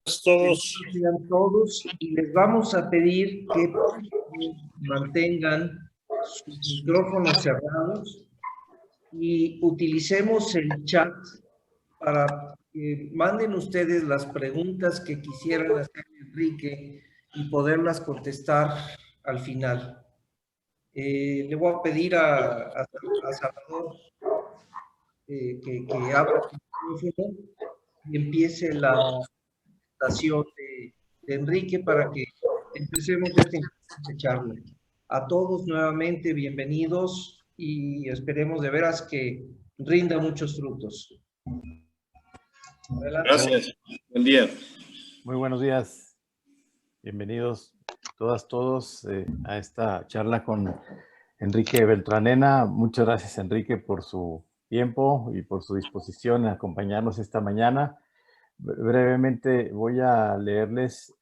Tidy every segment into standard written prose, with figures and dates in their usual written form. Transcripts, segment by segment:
Todos. Sean todos y les vamos a pedir que mantengan sus micrófonos cerrados y utilicemos el chat para que manden ustedes las preguntas que quisieran hacer Enrique y poderlas contestar al final. Le voy a pedir a Salvador que abra su micrófono y empiece la presentación de Enrique para que empecemos esta charla. A todos nuevamente bienvenidos y esperemos de veras que rinda muchos frutos. Adelante. Gracias. Buen día. Muy buenos días. Bienvenidos todos a esta charla con Enrique Beltranena. Muchas gracias, Enrique, por su tiempo y por su disposición a acompañarnos esta mañana. Brevemente voy a leerles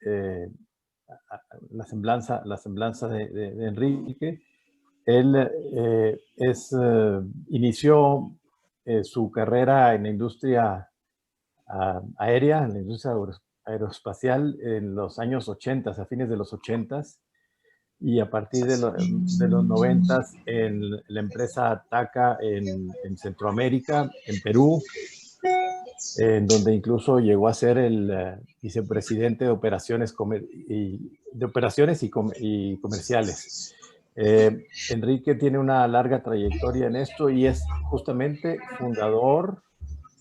la semblanza de Enrique. Él inició su carrera en la industria aérea, en la industria aeroespacial en los años 80, a fines de los 80, y a partir de los 90 en la empresa TACA en Centroamérica, en Perú, en donde incluso llegó a ser el vicepresidente de operaciones y comerciales. Enrique tiene una larga trayectoria en esto y es justamente fundador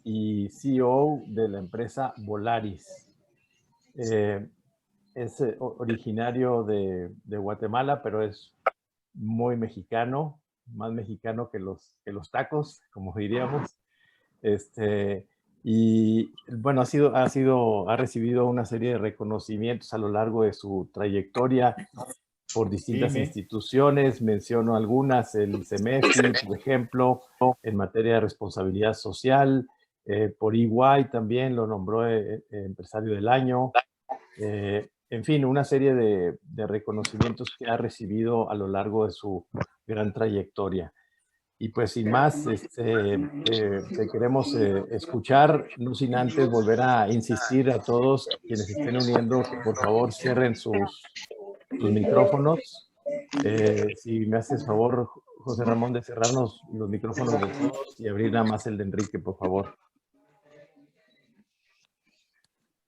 y CEO de la empresa Volaris. Es originario de Guatemala, pero es muy mexicano, más mexicano que los tacos, como diríamos. Y bueno, ha recibido una serie de reconocimientos a lo largo de su trayectoria por distintas instituciones. Menciono algunas: el CEMEFI, por ejemplo, en materia de responsabilidad social. Por EY también lo nombró empresario del año. En fin, una serie de reconocimientos que ha recibido a lo largo de su gran trayectoria. Y pues sin más, te queremos escuchar, no sin antes volver a insistir a todos quienes estén uniendo que por favor cierren sus micrófonos. Si me haces favor, José Ramón, de cerrarnos los micrófonos de todos y abrir nada más el de Enrique, por favor.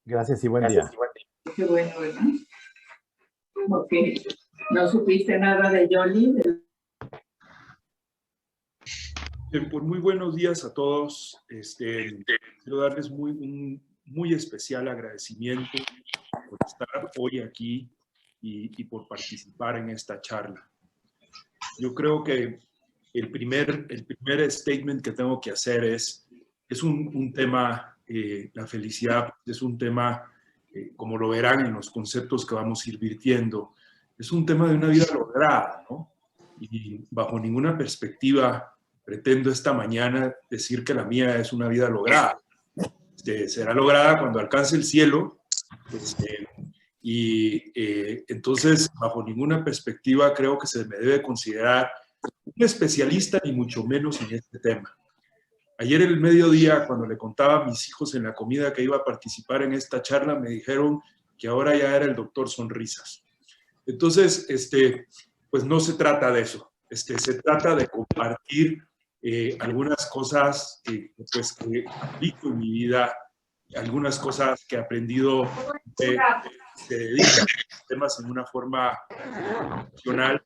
Gracias y buen día. Qué bueno, ¿verdad? Ok. ¿No supiste nada de Johnny? Pues muy buenos días a todos. Quiero darles un muy especial agradecimiento por estar hoy aquí y por participar en esta charla. Yo creo que el primer statement que tengo que hacer es un tema, la felicidad es un tema, como lo verán en los conceptos que vamos a ir virtiendo, es un tema de una vida lograda, ¿no? Y bajo ninguna perspectiva pretendo esta mañana decir que la mía es una vida lograda. Será lograda cuando alcance el cielo. Entonces, bajo ninguna perspectiva creo que se me debe considerar un especialista, ni mucho menos en este tema. Ayer en el mediodía, cuando le contaba a mis hijos en la comida que iba a participar en esta charla, me dijeron que ahora ya era el doctor Sonrisas. Entonces, pues no se trata de eso. Se trata de compartir algunas cosas que aplico en mi vida, algunas cosas que he aprendido que se dedican a temas en una forma profesional.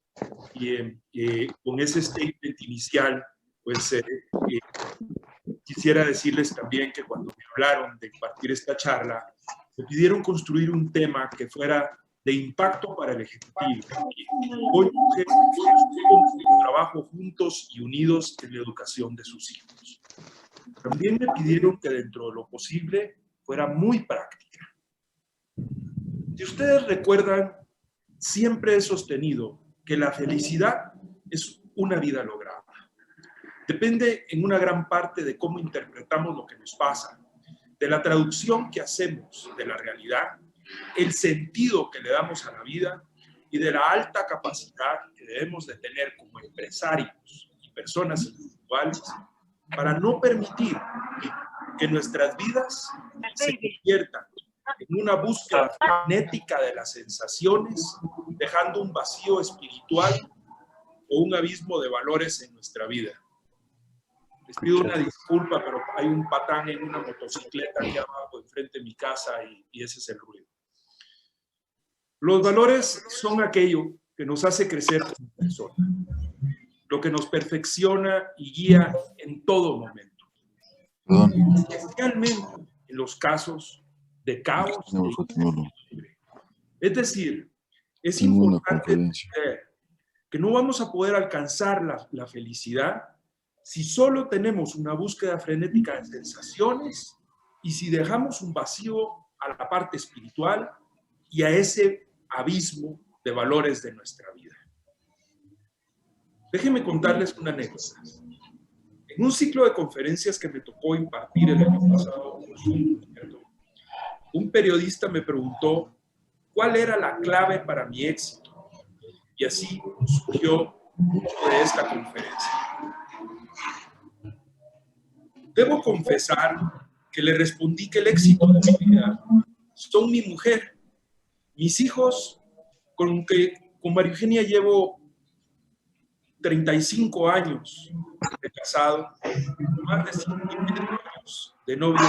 Y con ese statement inicial, pues quisiera decirles también que cuando me hablaron de impartir esta charla, me pidieron construir un tema que fuera de impacto para el Ejecutivo. Hoy un trabajo juntos y unidos en la educación de sus hijos. También me pidieron que dentro de lo posible fuera muy práctica. Si ustedes recuerdan, siempre he sostenido que la felicidad es una vida lograda. Depende en una gran parte de cómo interpretamos lo que nos pasa, de la traducción que hacemos de la realidad, el sentido que le damos a la vida y de la alta capacidad que debemos de tener como empresarios y personas individuales para no permitir que nuestras vidas se conviertan en una búsqueda frenética de las sensaciones, dejando un vacío espiritual o un abismo de valores en nuestra vida. Les pido una disculpa, pero hay un patán en una motocicleta aquí abajo enfrente de mi casa y ese es el ruido. Los valores son aquello que nos hace crecer como persona, lo que nos perfecciona y guía en todo momento, especialmente en los casos de caos. Es decir, es importante entender que no vamos a poder alcanzar la felicidad si solo tenemos una búsqueda frenética de sensaciones y si dejamos un vacío a la parte espiritual y a ese abismo de valores de nuestra vida. Déjenme contarles una anécdota. En un ciclo de conferencias que me tocó impartir el año pasado, un periodista me preguntó cuál era la clave para mi éxito. Y así surgió mucho de esta conferencia. Debo confesar que le respondí que el éxito de mi vida son mi mujer, mis hijos, con María Eugenia llevo 35 años de casado, más de 5 años de novio.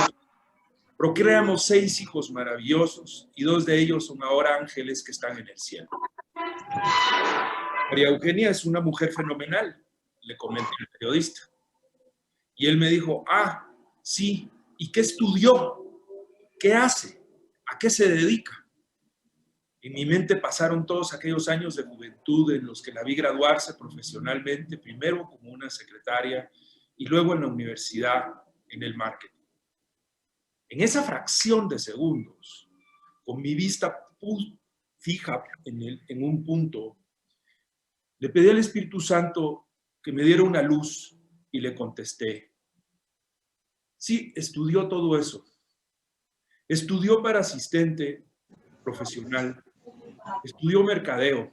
Procreamos 6 hijos maravillosos y 2 de ellos son ahora ángeles que están en el cielo. María Eugenia es una mujer fenomenal, le comenté al periodista. Y él me dijo, sí, ¿y qué estudió? ¿Qué hace? ¿A qué se dedica? En mi mente pasaron todos aquellos años de juventud en los que la vi graduarse profesionalmente, primero como una secretaria y luego en la universidad en el marketing. En esa fracción de segundos, con mi vista fija en un punto, le pedí al Espíritu Santo que me diera una luz y le contesté, sí, estudió todo eso. Estudió para asistente profesional, estudió mercadeo,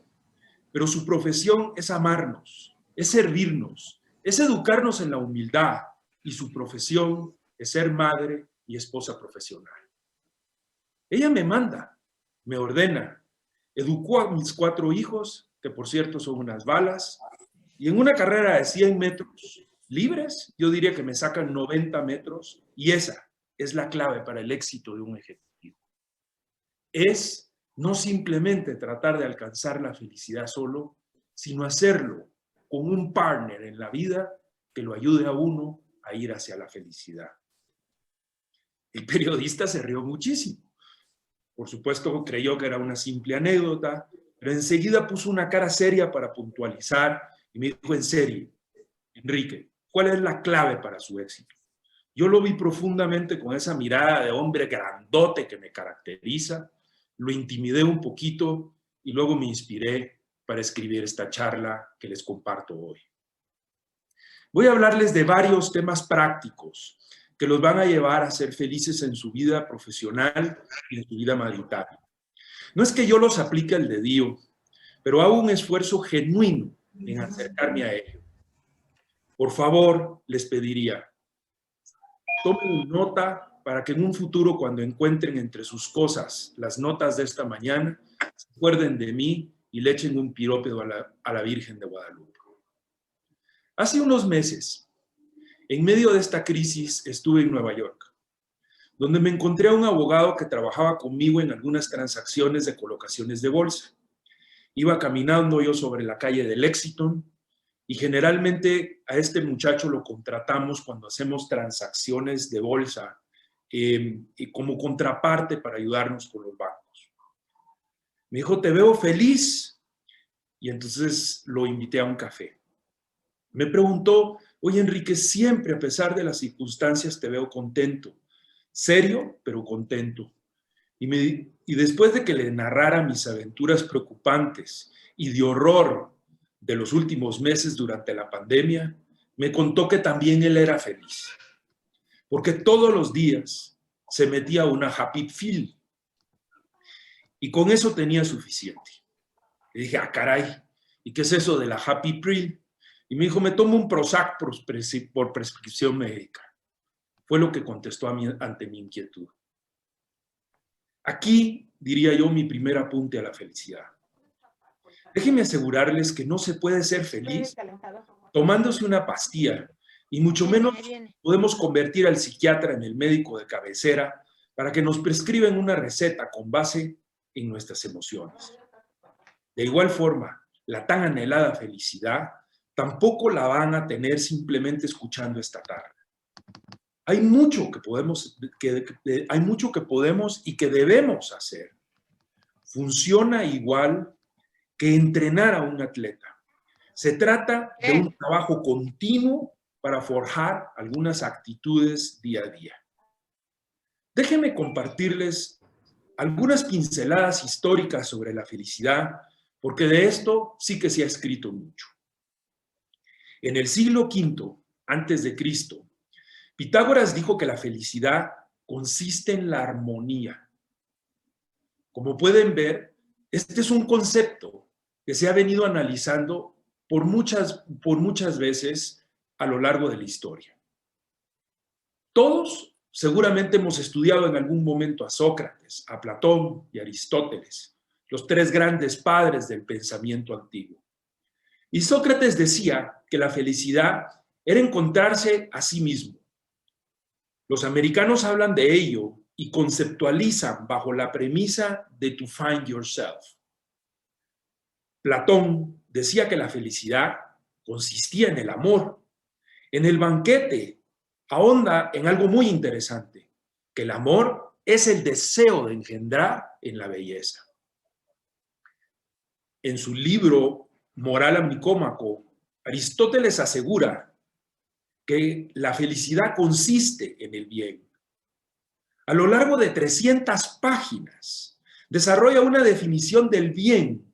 pero su profesión es amarnos, es servirnos, es educarnos en la humildad y su profesión es ser madre y esposa profesional. Ella me manda, me ordena, educó a mis 4 hijos, que por cierto son unas balas, y en una carrera de 100 metros libres, yo diría que me sacan 90 metros, y esa es la clave para el éxito de un ejecutivo. Es no simplemente tratar de alcanzar la felicidad solo, sino hacerlo con un partner en la vida que lo ayude a uno a ir hacia la felicidad. El periodista se rió muchísimo. Por supuesto, creyó que era una simple anécdota, pero enseguida puso una cara seria para puntualizar y me dijo, en serio, Enrique, ¿cuál es la clave para su éxito? Yo lo vi profundamente con esa mirada de hombre grandote que me caracteriza, lo intimidé un poquito y luego me inspiré para escribir esta charla que les comparto hoy. Voy a hablarles de varios temas prácticos que los van a llevar a ser felices en su vida profesional y en su vida marital. No es que yo los aplique al dedillo, pero hago un esfuerzo genuino en acercarme a ello. Por favor, les pediría, tomen nota para que en un futuro, cuando encuentren entre sus cosas las notas de esta mañana, se acuerden de mí y le echen un piropo a la Virgen de Guadalupe. Hace unos meses, en medio de esta crisis, estuve en Nueva York, donde me encontré a un abogado que trabajaba conmigo en algunas transacciones de colocaciones de bolsa. Iba caminando yo sobre la calle de Lexington y generalmente a este muchacho lo contratamos cuando hacemos transacciones de bolsa como contraparte para ayudarnos con los bancos. Me dijo, te veo feliz. Y entonces lo invité a un café. Me preguntó, oye Enrique, siempre a pesar de las circunstancias te veo contento. Serio, pero contento. Y después de que le narrara mis aventuras preocupantes y de horror de los últimos meses durante la pandemia, me contó que también él era feliz. Porque todos los días se metía a una happy pill. Y con eso tenía suficiente. Le dije, caray, ¿y qué es eso de la happy pill? Y me dijo, me tomo un Prozac por prescripción médica. Fue lo que contestó ante mi inquietud. Aquí, diría yo, mi primer apunte a la felicidad. Déjenme asegurarles que no se puede ser feliz tomándose una pastilla, y mucho menos podemos convertir al psiquiatra en el médico de cabecera para que nos prescriban una receta con base en nuestras emociones. De igual forma, la tan anhelada felicidad tampoco la van a tener simplemente escuchando esta tarde. Hay mucho que podemos y que debemos hacer. Funciona igual que entrenar a un atleta. Se trata de un trabajo continuo para forjar algunas actitudes día a día. Déjenme compartirles algunas pinceladas históricas sobre la felicidad, porque de esto sí que se ha escrito mucho. En el siglo V a.C., Pitágoras dijo que la felicidad consiste en la armonía. Como pueden ver, este es un concepto que se ha venido analizando por muchas veces a lo largo de la historia. Todos seguramente hemos estudiado en algún momento a Sócrates, a Platón y a Aristóteles, los tres grandes padres del pensamiento antiguo. Y Sócrates decía que la felicidad era encontrarse a sí mismo. Los americanos hablan de ello y conceptualizan bajo la premisa de to find yourself. Platón decía que la felicidad consistía en el amor. En el banquete ahonda en algo muy interesante, que el amor es el deseo de engendrar en la belleza. En su libro Moral a Nicómaco, Aristóteles asegura que la felicidad consiste en el bien. A lo largo de 300 páginas, desarrolla una definición del bien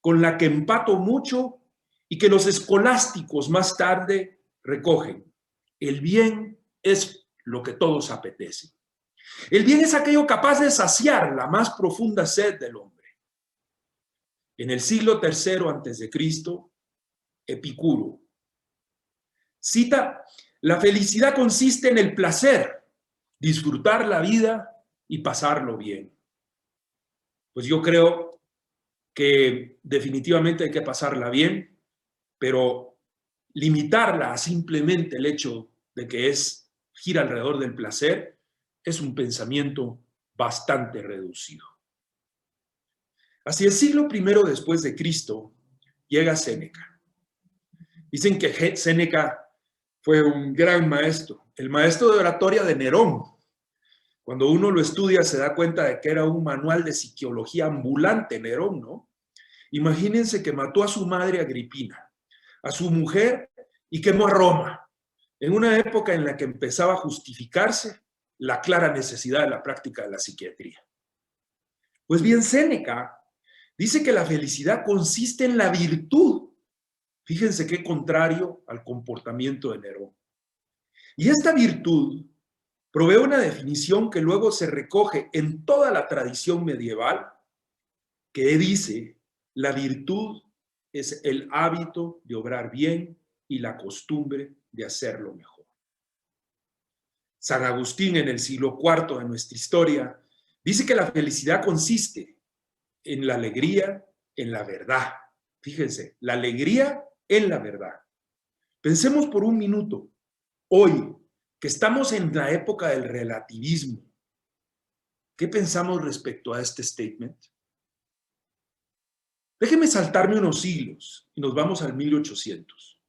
con la que empato mucho y que los escolásticos más tarde recogen. El bien es lo que todos apetecen. El bien es aquello capaz de saciar la más profunda sed del hombre. En el siglo III a.C., Epicuro cita: la felicidad consiste en el placer, disfrutar la vida y pasarlo bien. Pues yo creo que definitivamente hay que pasarla bien, pero limitarla a simplemente el hecho de que gira alrededor del placer es un pensamiento bastante reducido. Hacia el siglo I después de Cristo llega Séneca. Dicen que Séneca fue un gran maestro, el maestro de oratoria de Nerón. Cuando uno lo estudia se da cuenta de que era un manual de psicología ambulante, Nerón, ¿no? Imagínense que mató a su madre Agripina, a su mujer, y quemó a Roma, en una época en la que empezaba a justificarse la clara necesidad de la práctica de la psiquiatría. Pues bien, Séneca dice que la felicidad consiste en la virtud. Fíjense qué contrario al comportamiento de Nerón. Y esta virtud provee una definición que luego se recoge en toda la tradición medieval, que dice: la virtud es el hábito de obrar bien y la costumbre de hacerlo mejor. San Agustín, en el siglo IV de nuestra historia, dice que la felicidad consiste en la alegría, en la verdad. Fíjense, la alegría en la verdad. Pensemos por un minuto, hoy, que estamos en la época del relativismo, ¿qué pensamos respecto a este statement? Déjenme saltarme unos siglos y nos vamos al 1800.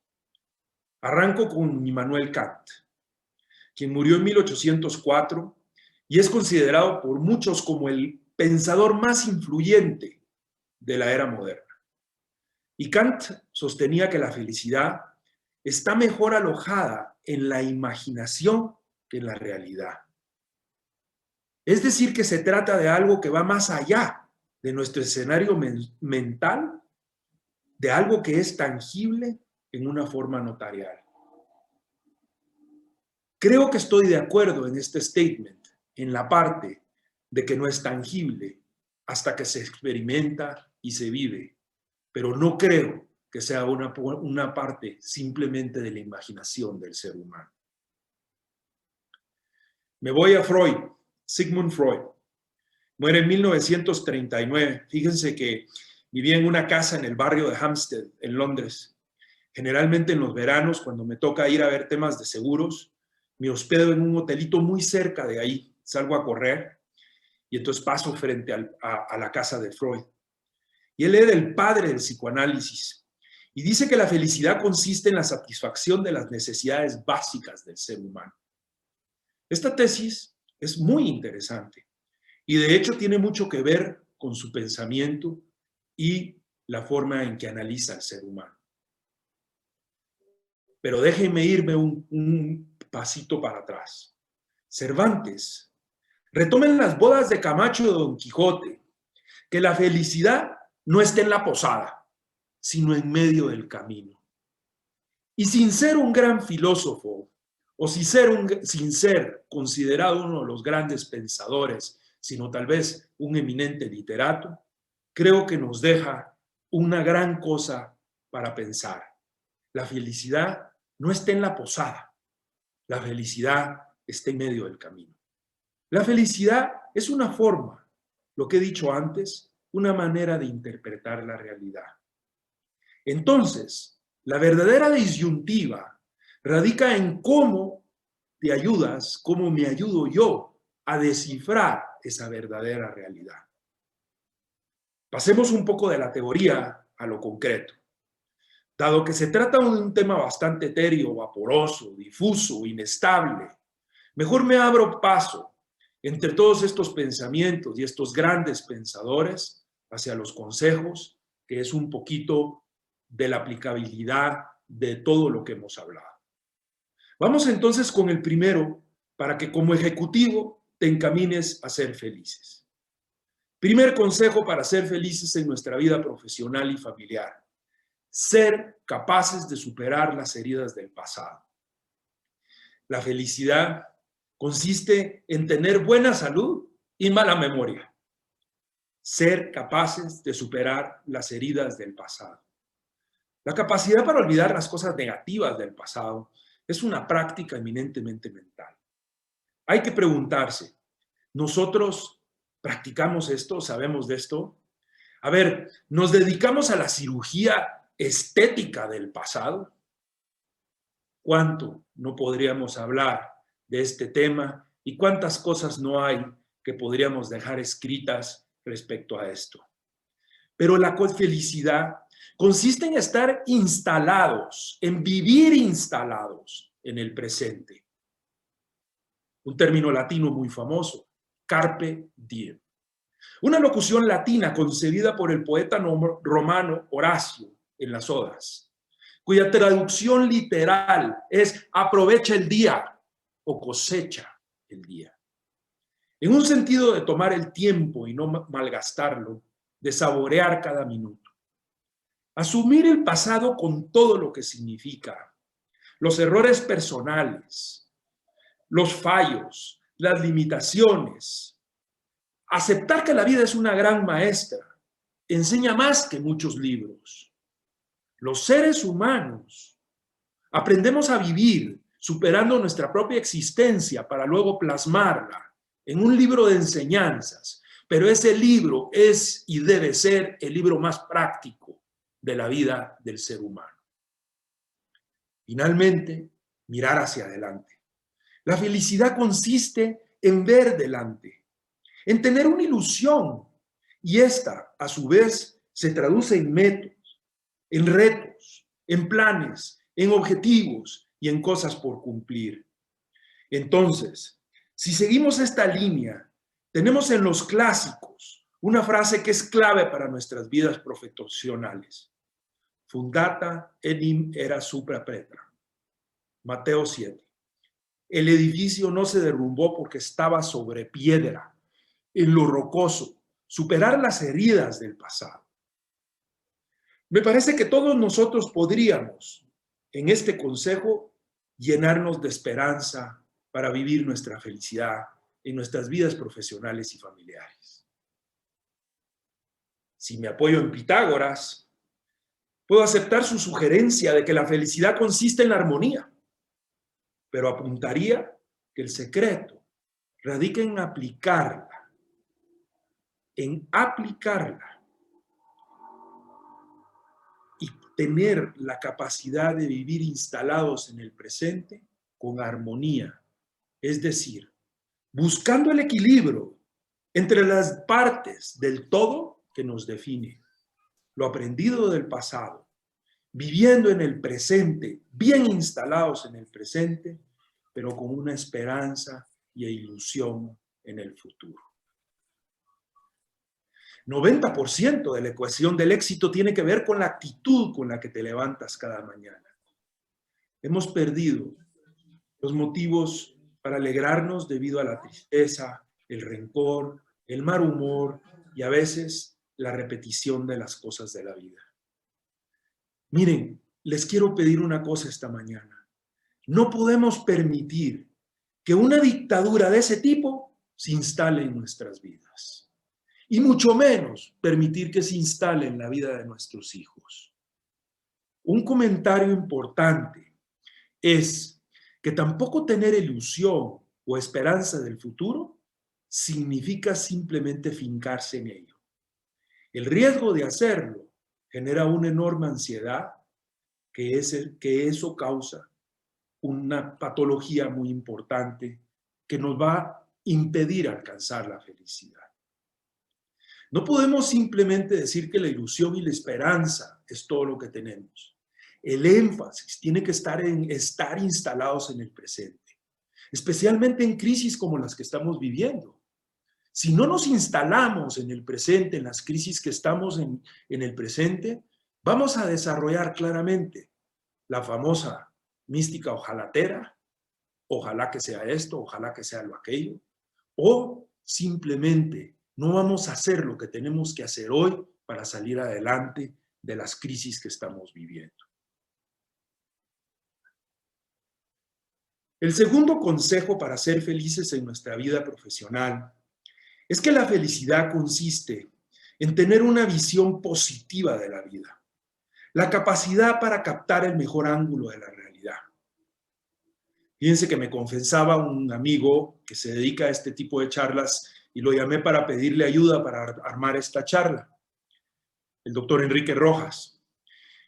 Arranco con Immanuel Kant, quien murió en 1804 y es considerado por muchos como el pensador más influyente de la era moderna. Y Kant sostenía que la felicidad está mejor alojada en la imaginación que en la realidad. Es decir, que se trata de algo que va más allá de nuestro escenario mental, de algo que es tangible en una forma notarial. Creo que estoy de acuerdo en este statement, en la parte de que no es tangible hasta que se experimenta y se vive, pero no creo que sea una parte simplemente de la imaginación del ser humano. Me voy a Freud, Sigmund Freud, Muere en 1939. Fíjense que vivía en una casa en el barrio de Hampstead, en Londres. Generalmente en los veranos, cuando me toca ir a ver temas de seguros, me hospedo en un hotelito muy cerca de ahí. Salgo a correr y entonces paso frente a la casa de Freud. Y él era el padre del psicoanálisis. Y dice que la felicidad consiste en la satisfacción de las necesidades básicas del ser humano. Esta tesis es muy interesante y de hecho tiene mucho que ver con su pensamiento y la forma en que analiza al ser humano. Pero déjenme irme un pasito para atrás. Cervantes, retomen las bodas de Camacho de Don Quijote, que la felicidad no está en la posada, sino en medio del camino. Y sin ser un gran filósofo, o sin ser considerado uno de los grandes pensadores, sino tal vez un eminente literato, creo que nos deja una gran cosa para pensar. La felicidad no está en la posada, la felicidad está en medio del camino. La felicidad es una forma, lo que he dicho antes, una manera de interpretar la realidad. Entonces, la verdadera disyuntiva radica en cómo te ayudas, cómo me ayudo yo a descifrar esa verdadera realidad. Pasemos un poco de la teoría a lo concreto. Dado que se trata de un tema bastante etéreo, vaporoso, difuso, inestable, mejor me abro paso entre todos estos pensamientos y estos grandes pensadores hacia los consejos, que es un poquito de la aplicabilidad de todo lo que hemos hablado. Vamos entonces con el primero, para que como ejecutivo te encamines a ser felices. Primer consejo para ser felices en nuestra vida profesional y familiar: ser capaces de superar las heridas del pasado. La felicidad consiste en tener buena salud y mala memoria. Ser capaces de superar las heridas del pasado. La capacidad para olvidar las cosas negativas del pasado es una práctica eminentemente mental. Hay que preguntarse, ¿nosotros practicamos esto? ¿Sabemos de esto? A ver, ¿nos dedicamos a la cirugía estética del pasado? ¿Cuánto no podríamos hablar de este tema y cuántas cosas no hay que podríamos dejar escritas respecto a esto? Pero la felicidad consiste en estar instalados, en vivir instalados en el presente. Un término latino muy famoso, carpe diem. Una locución latina concebida por el poeta romano Horacio en las Odas, cuya traducción literal es aprovecha el día o cosecha el día. En un sentido de tomar el tiempo y no malgastarlo, de saborear cada minuto. Asumir el pasado con todo lo que significa, los errores personales, los fallos, las limitaciones. Aceptar que la vida es una gran maestra, enseña más que muchos libros. Los seres humanos aprendemos a vivir superando nuestra propia existencia para luego plasmarla en un libro de enseñanzas, pero ese libro es y debe ser el libro más práctico de la vida del ser humano. Finalmente, mirar hacia adelante. La felicidad consiste en ver delante, en tener una ilusión, y esta, a su vez, se traduce en métodos, en retos, en planes, en objetivos y en cosas por cumplir. Entonces, si seguimos esta línea, tenemos en los clásicos una frase que es clave para nuestras vidas profesionales. Fundata enim era supra petra. Mateo 7. El edificio no se derrumbó porque estaba sobre piedra, en lo rocoso, superar las heridas del pasado. Me parece que todos nosotros podríamos, en este consejo, llenarnos de esperanza para vivir nuestra felicidad en nuestras vidas profesionales y familiares. Si me apoyo en Pitágoras, puedo aceptar su sugerencia de que la felicidad consiste en la armonía, pero apuntaría que el secreto radica en aplicarla. en aplicarla y tener la capacidad de vivir instalados en el presente con armonía, es decir, buscando el equilibrio entre las partes del todo que nos define, lo aprendido del pasado, viviendo en el presente, bien instalados en el presente, pero con una esperanza y ilusión en el futuro. 90% de la ecuación del éxito tiene que ver con la actitud con la que te levantas cada mañana. Hemos perdido los motivos para alegrarnos debido a la tristeza, el rencor, el mal humor y a veces la repetición de las cosas de la vida. Miren, les quiero pedir una cosa esta mañana. No podemos permitir que una dictadura de ese tipo se instale en nuestras vidas. Y mucho menos permitir que se instale en la vida de nuestros hijos. Un comentario importante es que tampoco tener ilusión o esperanza del futuro significa simplemente fincarse en ello. El riesgo de hacerlo genera una enorme ansiedad que eso causa una patología muy importante que nos va a impedir alcanzar la felicidad. No podemos simplemente decir que la ilusión y la esperanza es todo lo que tenemos. El énfasis tiene que estar en estar instalados en el presente, especialmente en crisis como las que estamos viviendo. Si no nos instalamos en el presente, en las crisis que estamos en el presente, vamos a desarrollar claramente la famosa mística ojalatera, ojalá que sea esto, ojalá que sea lo aquello, o simplemente no vamos a hacer lo que tenemos que hacer hoy para salir adelante de las crisis que estamos viviendo. El segundo consejo para ser felices en nuestra vida profesional es que la felicidad consiste en tener una visión positiva de la vida, la capacidad para captar el mejor ángulo de la realidad. Fíjense que me confesaba un amigo que se dedica a este tipo de charlas y lo llamé para pedirle ayuda para armar esta charla, el doctor Enrique Rojas.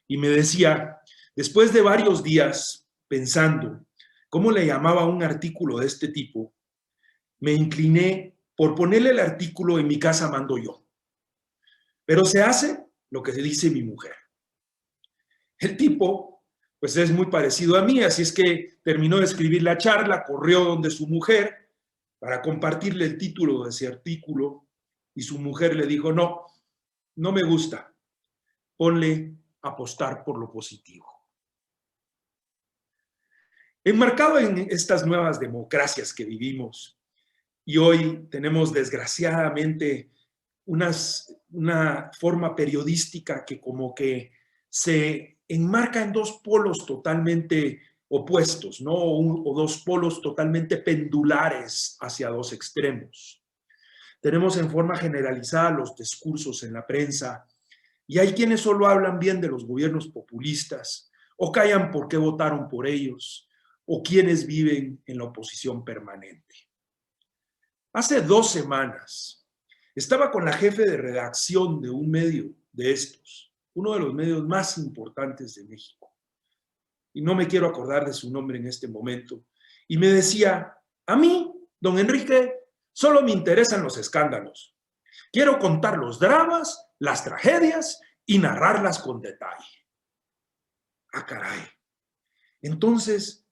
Y me decía, después de varios días pensando cómo le llamaba un artículo de este tipo, me incliné por ponerle el artículo "En mi casa mando yo". Pero se hace lo que dice mi mujer. El tipo, pues es muy parecido a mí, así es que terminó de escribir la charla, corrió donde su mujer para compartirle el título de ese artículo y su mujer le dijo, no, no me gusta, ponle apostar por lo positivo. Enmarcado en estas nuevas democracias que vivimos, y hoy tenemos desgraciadamente una forma periodística que como que se enmarca en dos polos totalmente opuestos, ¿no? O dos polos totalmente pendulares hacia dos extremos. Tenemos en forma generalizada los discursos en la prensa y hay quienes solo hablan bien de los gobiernos populistas o callan por qué votaron por ellos o quienes viven en la oposición permanente. Hace 2 semanas estaba con la jefe de redacción de un medio de estos, uno de los medios más importantes de México. Y no me quiero acordar de su nombre en este momento. Y me decía, a mí, don Enrique, solo me interesan los escándalos. Quiero contar los dramas, las tragedias y narrarlas con detalle. Ah, caray. Entonces,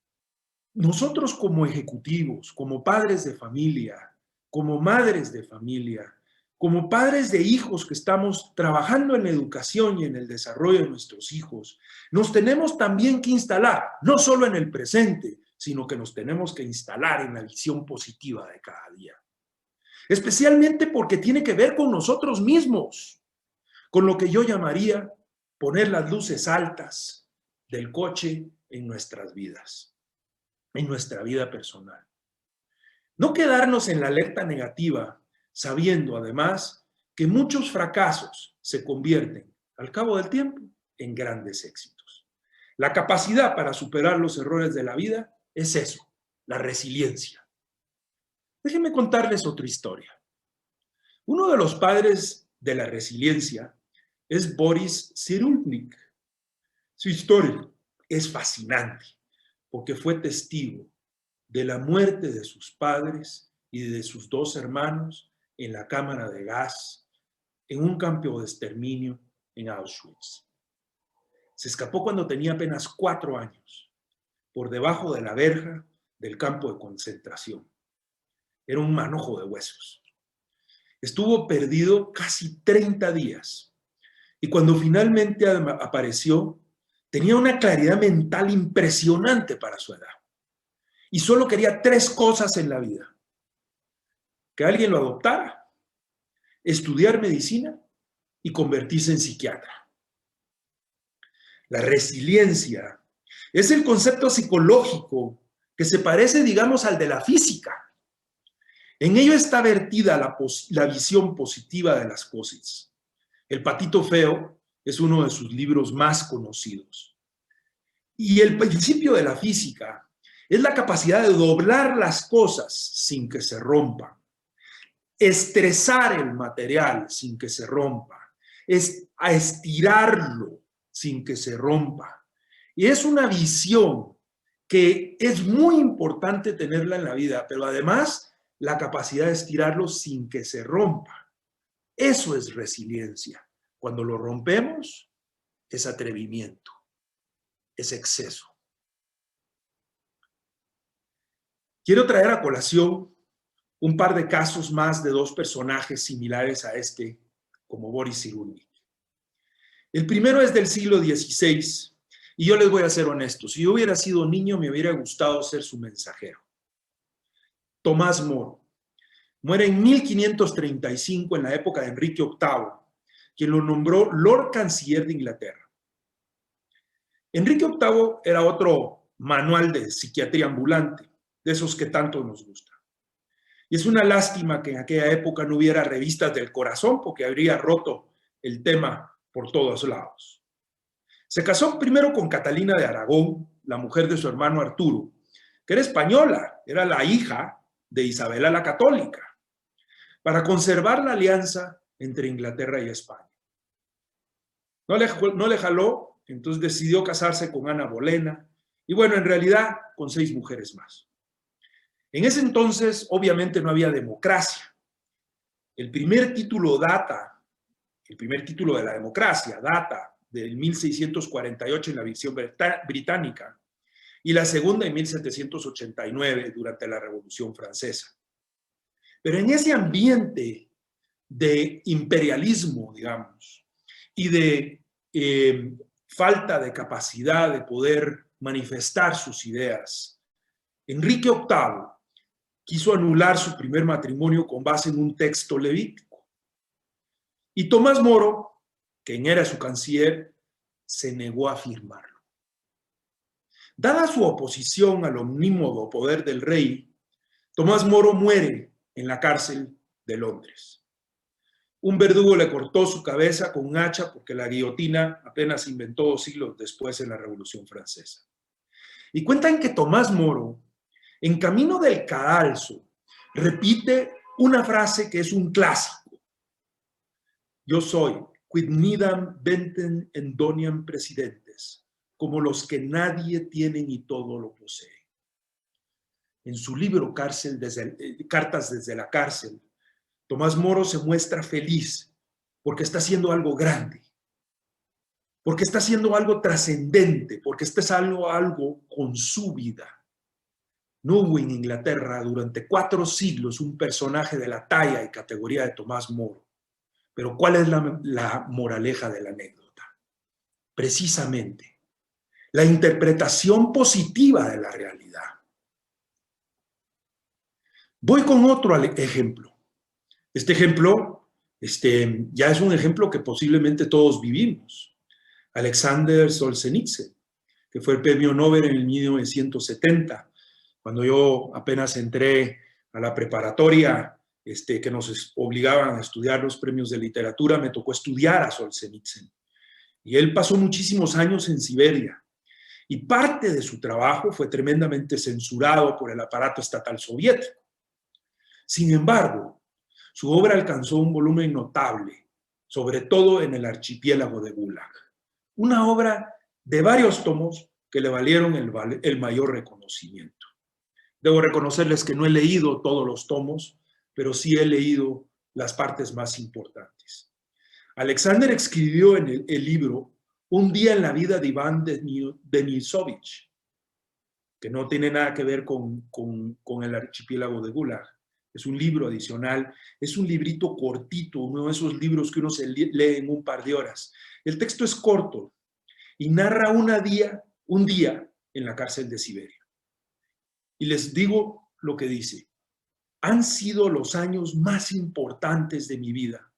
nosotros como ejecutivos, como padres de familia, como madres de familia, como padres de hijos que estamos trabajando en la educación y en el desarrollo de nuestros hijos, nos tenemos también que instalar, no solo en el presente, sino que nos tenemos que instalar en la visión positiva de cada día. Especialmente porque tiene que ver con nosotros mismos, con lo que yo llamaría poner las luces altas del coche en nuestras vidas, en nuestra vida personal. No quedarnos en la alerta negativa, sabiendo además que muchos fracasos se convierten, al cabo del tiempo, en grandes éxitos. La capacidad para superar los errores de la vida es eso, la resiliencia. Déjenme contarles otra historia. Uno de los padres de la resiliencia es Boris Cyrulnik. Su historia es fascinante porque fue testigo de la muerte de sus padres y de sus dos hermanos en la cámara de gas en un campo de exterminio en Auschwitz. Se escapó cuando tenía apenas 4 años, por debajo de la verja del campo de concentración. Era un manojo de huesos. Estuvo perdido casi 30 días y cuando finalmente apareció, tenía una claridad mental impresionante para su edad. Y solo quería 3 cosas en la vida: que alguien lo adoptara, estudiar medicina y convertirse en psiquiatra. La resiliencia es el concepto psicológico que se parece, digamos, al de la física. En ello está vertida la visión positiva de las cosas. El Patito Feo es uno de sus libros más conocidos. Y el principio de la física es la capacidad de doblar las cosas sin que se rompan, estresar el material sin que se rompa, a estirarlo sin que se rompa. Y es una visión que es muy importante tenerla en la vida, pero además la capacidad de estirarlo sin que se rompa. Eso es resiliencia. Cuando lo rompemos, es atrevimiento, es exceso. Quiero traer a colación un par de casos más de 2 personajes similares a este, como Boris Cyrulnik. El primero es del siglo XVI, y yo les voy a ser honesto. Si yo hubiera sido niño, me hubiera gustado ser su mensajero. Tomás Moro. Muere en 1535, en la época de Enrique VIII, quien lo nombró Lord Canciller de Inglaterra. Enrique VIII era otro manual de psiquiatría ambulante, de esos que tanto nos gusta. Y es una lástima que en aquella época no hubiera revistas del corazón, porque habría roto el tema por todos lados. Se casó primero con Catalina de Aragón, la mujer de su hermano Arturo, que era española, era la hija de Isabela la Católica, para conservar la alianza entre Inglaterra y España. No le jaló, entonces decidió casarse con Ana Bolena, y bueno, en realidad con 6 mujeres más. En ese entonces, obviamente, no había democracia. El primer título de la democracia data del 1648 en la visión británica y la segunda en 1789 durante la Revolución Francesa. Pero en ese ambiente de imperialismo, digamos, y de falta de capacidad de poder manifestar sus ideas, Enrique VIII quiso anular su primer matrimonio con base en un texto levítico. Y Tomás Moro, quien era su canciller, se negó a firmarlo. Dada su oposición al omnímodo poder del rey, Tomás Moro muere en la cárcel de Londres. Un verdugo le cortó su cabeza con un hacha porque la guillotina apenas se inventó 2 siglos después en la Revolución Francesa. Y cuentan que Tomás Moro, en camino del cadalso, repite una frase que es un clásico. Yo soy, quid nidam ventem endoniam presidentes, como los que nadie tienen y todo lo posee. En su libro Cartas desde la cárcel, Tomás Moro se muestra feliz porque está haciendo algo grande, porque está haciendo algo trascendente, porque está haciendo algo con su vida. No hubo en Inglaterra durante 4 siglos un personaje de la talla y categoría de Tomás Moro. Pero ¿cuál es la moraleja de la anécdota? Precisamente, la interpretación positiva de la realidad. Voy con otro ejemplo. Este ejemplo ya es un ejemplo que posiblemente todos vivimos. Alexander Solzhenitsyn, que fue el premio Nobel en el 1970. Cuando yo apenas entré a la preparatoria, que nos obligaban a estudiar los premios de literatura, me tocó estudiar a Solzhenitsyn. Y él pasó muchísimos años en Siberia. Y parte de su trabajo fue tremendamente censurado por el aparato estatal soviético. Sin embargo, Su obra alcanzó un volumen notable, sobre todo en el archipiélago de Gulag. Una obra de varios tomos que le valieron el mayor reconocimiento. Debo reconocerles que no he leído todos los tomos, pero sí he leído las partes más importantes. Alexander escribió en el libro Un día en la vida de Iván Denisovich, que no tiene nada que ver con el archipiélago de Gulag. Es un libro adicional, es un librito cortito, uno de esos libros que uno se lee en un par de horas. El texto es corto y narra un día en la cárcel de Siberia. Y les digo lo que dice. Han sido los años más importantes de mi vida,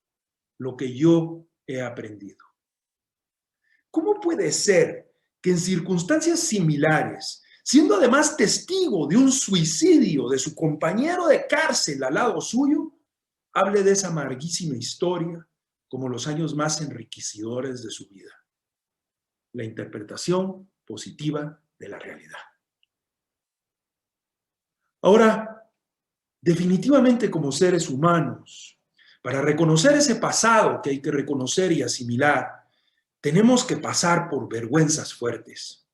lo que yo he aprendido. ¿Cómo puede ser que en circunstancias similares, siendo además testigo de un suicidio de su compañero de cárcel al lado suyo, hable de esa amarguísima historia como los años más enriquecedores de su vida? La interpretación positiva de la realidad. Ahora, definitivamente como seres humanos, para reconocer ese pasado que hay que reconocer y asimilar, tenemos que pasar por vergüenzas fuertes.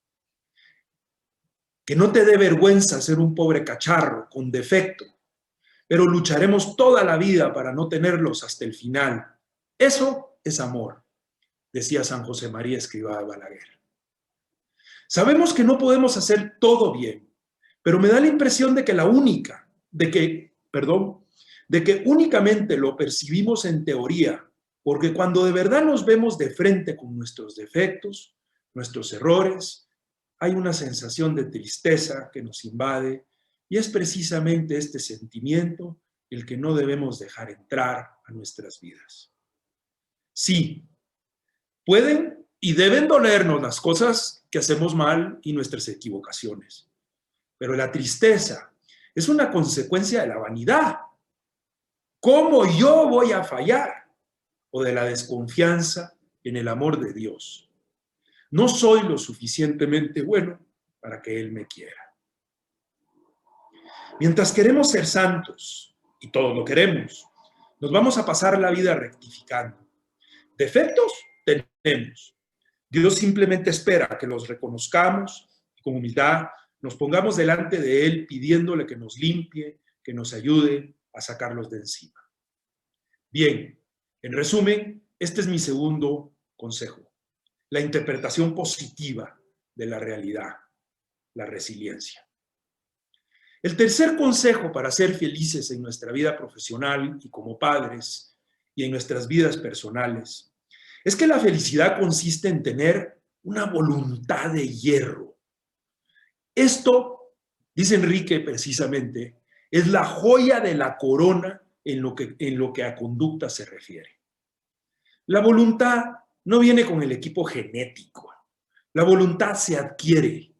Que no te dé vergüenza ser un pobre cacharro con defecto, pero lucharemos toda la vida para no tenerlos hasta el final. Eso es amor, decía San José María Escrivá de Balaguer. Sabemos que no podemos hacer todo bien, pero me da la impresión de que de que únicamente lo percibimos en teoría, porque cuando de verdad nos vemos de frente con nuestros defectos, nuestros errores, hay una sensación de tristeza que nos invade y es precisamente este sentimiento el que no debemos dejar entrar a nuestras vidas. Sí, pueden y deben dolernos las cosas que hacemos mal y nuestras equivocaciones, pero la tristeza es una consecuencia de la vanidad. ¿Cómo yo voy a fallar? O de la desconfianza en el amor de Dios. No soy lo suficientemente bueno para que Él me quiera. Mientras queremos ser santos, y todos lo queremos, nos vamos a pasar la vida rectificando. Defectos tenemos. Dios simplemente espera que los reconozcamos y con humildad nos pongamos delante de Él pidiéndole que nos limpie, que nos ayude a sacarlos de encima. Bien, en resumen, este es mi segundo consejo. La interpretación positiva de la realidad, la resiliencia. El tercer consejo para ser felices en nuestra vida profesional y como padres y en nuestras vidas personales es que la felicidad consiste en tener una voluntad de hierro. Esto, dice Enrique precisamente, es la joya de la corona en lo que a conducta se refiere. La voluntad no viene con el equipo genético. La voluntad se adquiere.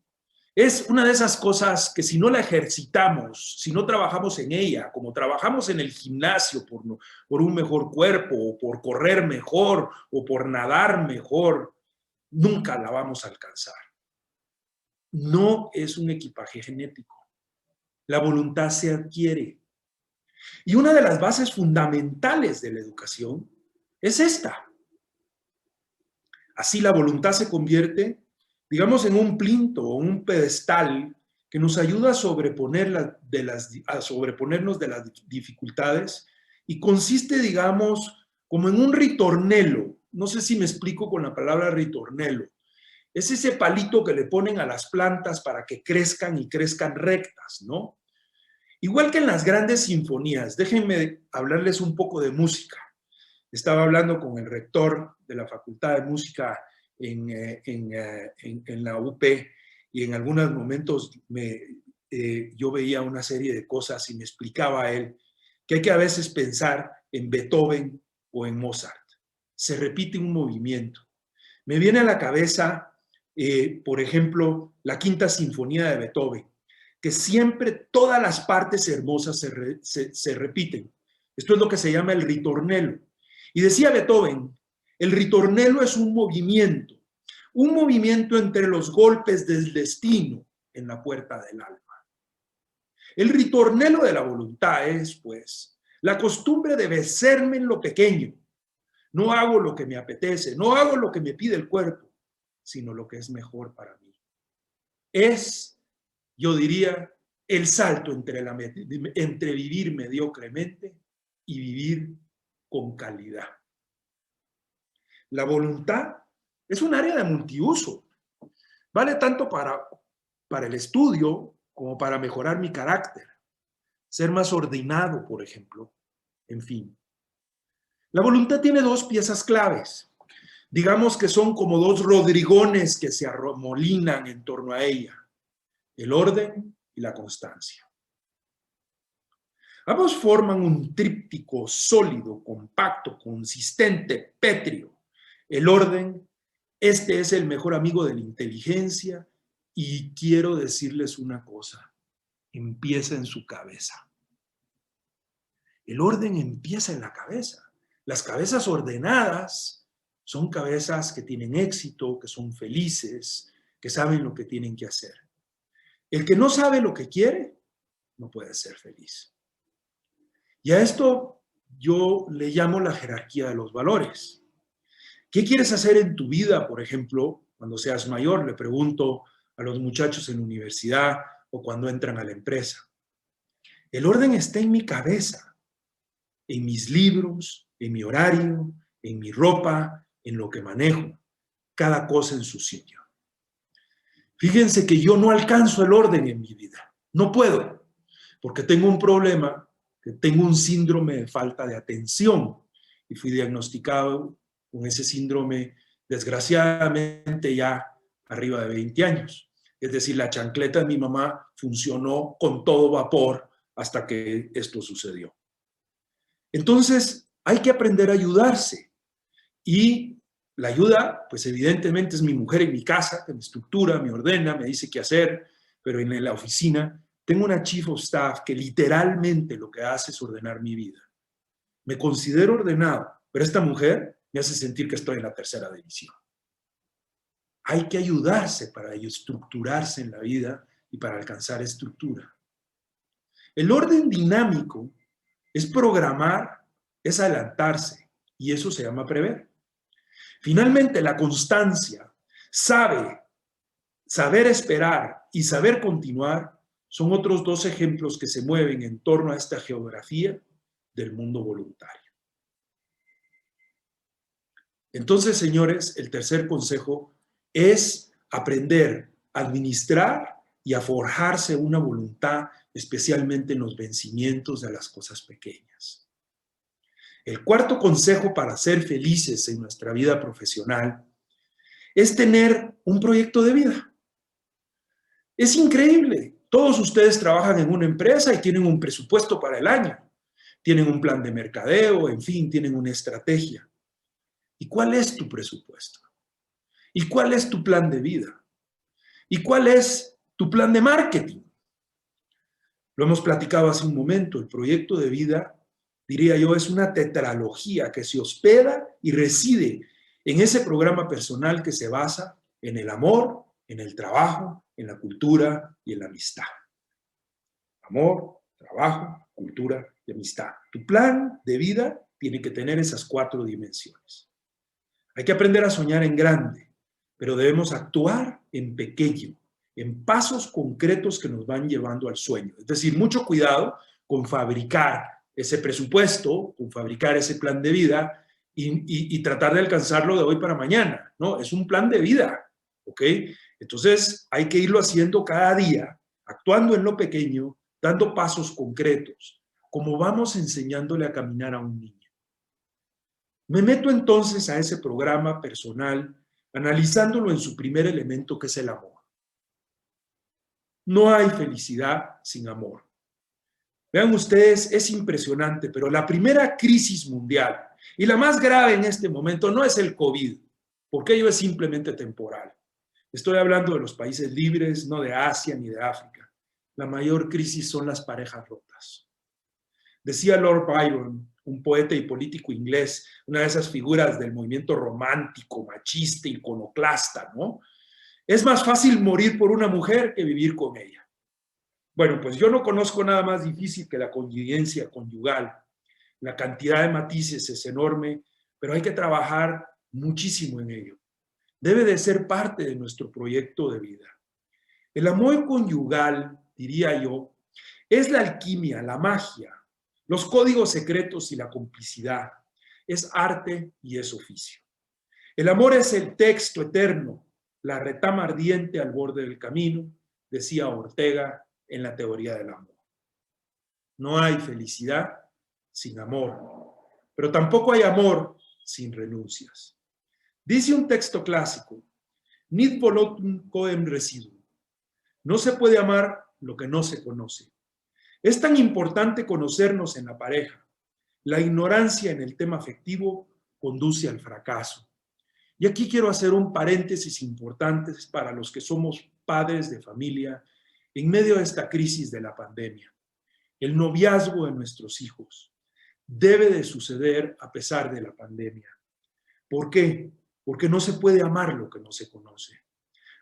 Es una de esas cosas que si no la ejercitamos, si no trabajamos en ella, como trabajamos en el gimnasio por un mejor cuerpo, o por correr mejor, o por nadar mejor, nunca la vamos a alcanzar. No es un equipaje genético. La voluntad se adquiere. Y una de las bases fundamentales de la educación es esta. Así la voluntad se convierte, digamos, en un plinto o un pedestal que nos ayuda a sobreponernos de las dificultades y consiste, digamos, como en un ritornelo. No sé si me explico con la palabra ritornelo. Es ese palito que le ponen a las plantas para que crezcan y crezcan rectas, ¿no? Igual que en las grandes sinfonías, déjenme hablarles un poco de música. Estaba hablando con el rector de la Facultad de Música en la UP y en algunos momentos yo veía una serie de cosas y me explicaba a él que hay que a veces pensar en Beethoven o en Mozart. Se repite un movimiento. Me viene a la cabeza, por ejemplo, la Quinta Sinfonía de Beethoven, que siempre todas las partes hermosas se repiten. Esto es lo que se llama el ritornelo. Y decía Beethoven, el ritornelo es un movimiento entre los golpes del destino en la puerta del alma. El ritornelo de la voluntad es, pues, La costumbre de vencerme en lo pequeño. No hago lo que me apetece, no hago lo que me pide el cuerpo, sino lo que es mejor para mí. Es, yo diría, el salto entre vivir mediocremente y vivir con calidad. La voluntad es un área de multiuso. Vale tanto para el estudio como para mejorar mi carácter, ser más ordenado, por ejemplo. En fin. La voluntad tiene dos piezas claves. Digamos que son como dos rodrigones que se arremolinan en torno a ella. El orden y la constancia. Ambos forman un tríptico sólido, compacto, consistente, pétreo. El orden, este es el mejor amigo de la inteligencia y quiero decirles una cosa, empieza en su cabeza. El orden empieza en la cabeza. Las cabezas ordenadas son cabezas que tienen éxito, que son felices, que saben lo que tienen que hacer. El que no sabe lo que quiere, no puede ser feliz. Y a esto yo le llamo la jerarquía de los valores. ¿Qué quieres hacer en tu vida, por ejemplo, cuando seas mayor? Le pregunto a los muchachos en la universidad o cuando entran a la empresa. El orden está en mi cabeza, en mis libros, en mi horario, en mi ropa, en lo que manejo. Cada cosa en su sitio. Fíjense que yo no alcanzo el orden en mi vida. No puedo, porque tengo un problema, que tengo un síndrome de falta de atención y fui diagnosticado con ese síndrome desgraciadamente ya arriba de 20 años. Es decir, la chancleta de mi mamá funcionó con todo vapor hasta que esto sucedió. Entonces, hay que aprender a ayudarse y la ayuda, pues evidentemente es mi mujer en mi casa, que me estructura, me ordena, me dice qué hacer, pero en la oficina tengo una chief of staff que literalmente lo que hace es ordenar mi vida. Me considero ordenado, pero esta mujer me hace sentir que estoy en la tercera división. Hay que ayudarse para estructurarse en la vida y para alcanzar estructura. El orden dinámico es programar, es adelantarse, y eso se llama prever. Finalmente, la constancia, saber esperar y saber continuar son otros dos ejemplos que se mueven en torno a esta geografía del mundo voluntario. Entonces, señores, el tercer consejo es aprender a administrar y a forjarse una voluntad, especialmente en los vencimientos de las cosas pequeñas. El cuarto consejo para ser felices en nuestra vida profesional es tener un proyecto de vida. Es increíble. Todos ustedes trabajan en una empresa y tienen un presupuesto para el año. Tienen un plan de mercadeo, en fin, tienen una estrategia. ¿Y cuál es tu presupuesto? ¿Y cuál es tu plan de vida? ¿Y cuál es tu plan de marketing? Lo hemos platicado hace un momento. El proyecto de vida, diría yo, es una tetralogía que se hospeda y reside en ese programa personal que se basa en el amor, en el trabajo, en la cultura y en la amistad. Amor, trabajo, cultura y amistad. Tu plan de vida tiene que tener esas 4 dimensiones. Hay que aprender a soñar en grande, pero debemos actuar en pequeño, en pasos concretos que nos van llevando al sueño. Es decir, mucho cuidado con fabricar ese presupuesto, con fabricar ese plan de vida y tratar de alcanzarlo de hoy para mañana, ¿no? Es un plan de vida, ¿ok? Entonces hay que irlo haciendo cada día, actuando en lo pequeño, dando pasos concretos, como vamos enseñándole a caminar a un niño. Me meto entonces a ese programa personal, analizándolo en su primer elemento, que es el amor. No hay felicidad sin amor. Vean ustedes, es impresionante, pero la primera crisis mundial y la más grave en este momento no es el COVID, porque ello es simplemente temporal. Estoy hablando de los países libres, no de Asia ni de África. La mayor crisis son las parejas rotas. Decía Lord Byron, un poeta y político inglés, una de esas figuras del movimiento romántico, machista, iconoclasta, ¿no? Es más fácil morir por una mujer que vivir con ella. Bueno, pues yo no conozco nada más difícil que la convivencia conyugal. la cantidad de matices es enorme, pero hay que trabajar muchísimo en ello. Debe de ser parte de nuestro proyecto de vida. El amor conyugal, diría yo, es la alquimia, la magia, los códigos secretos y la complicidad. Es arte y es oficio. El amor es el texto eterno, la retama ardiente al borde del camino, decía Ortega en la teoría del amor. No hay felicidad sin amor, pero tampoco hay amor sin renuncias. Dice un texto clásico, nid volutum coem residuum. No se puede amar lo que no se conoce. Es tan importante conocernos en la pareja. La ignorancia en el tema afectivo conduce al fracaso. Y aquí quiero hacer un paréntesis importante para los que somos padres de familia en medio de esta crisis de la pandemia. El noviazgo de nuestros hijos debe de suceder a pesar de la pandemia. ¿Por qué? Porque no se puede amar lo que no se conoce.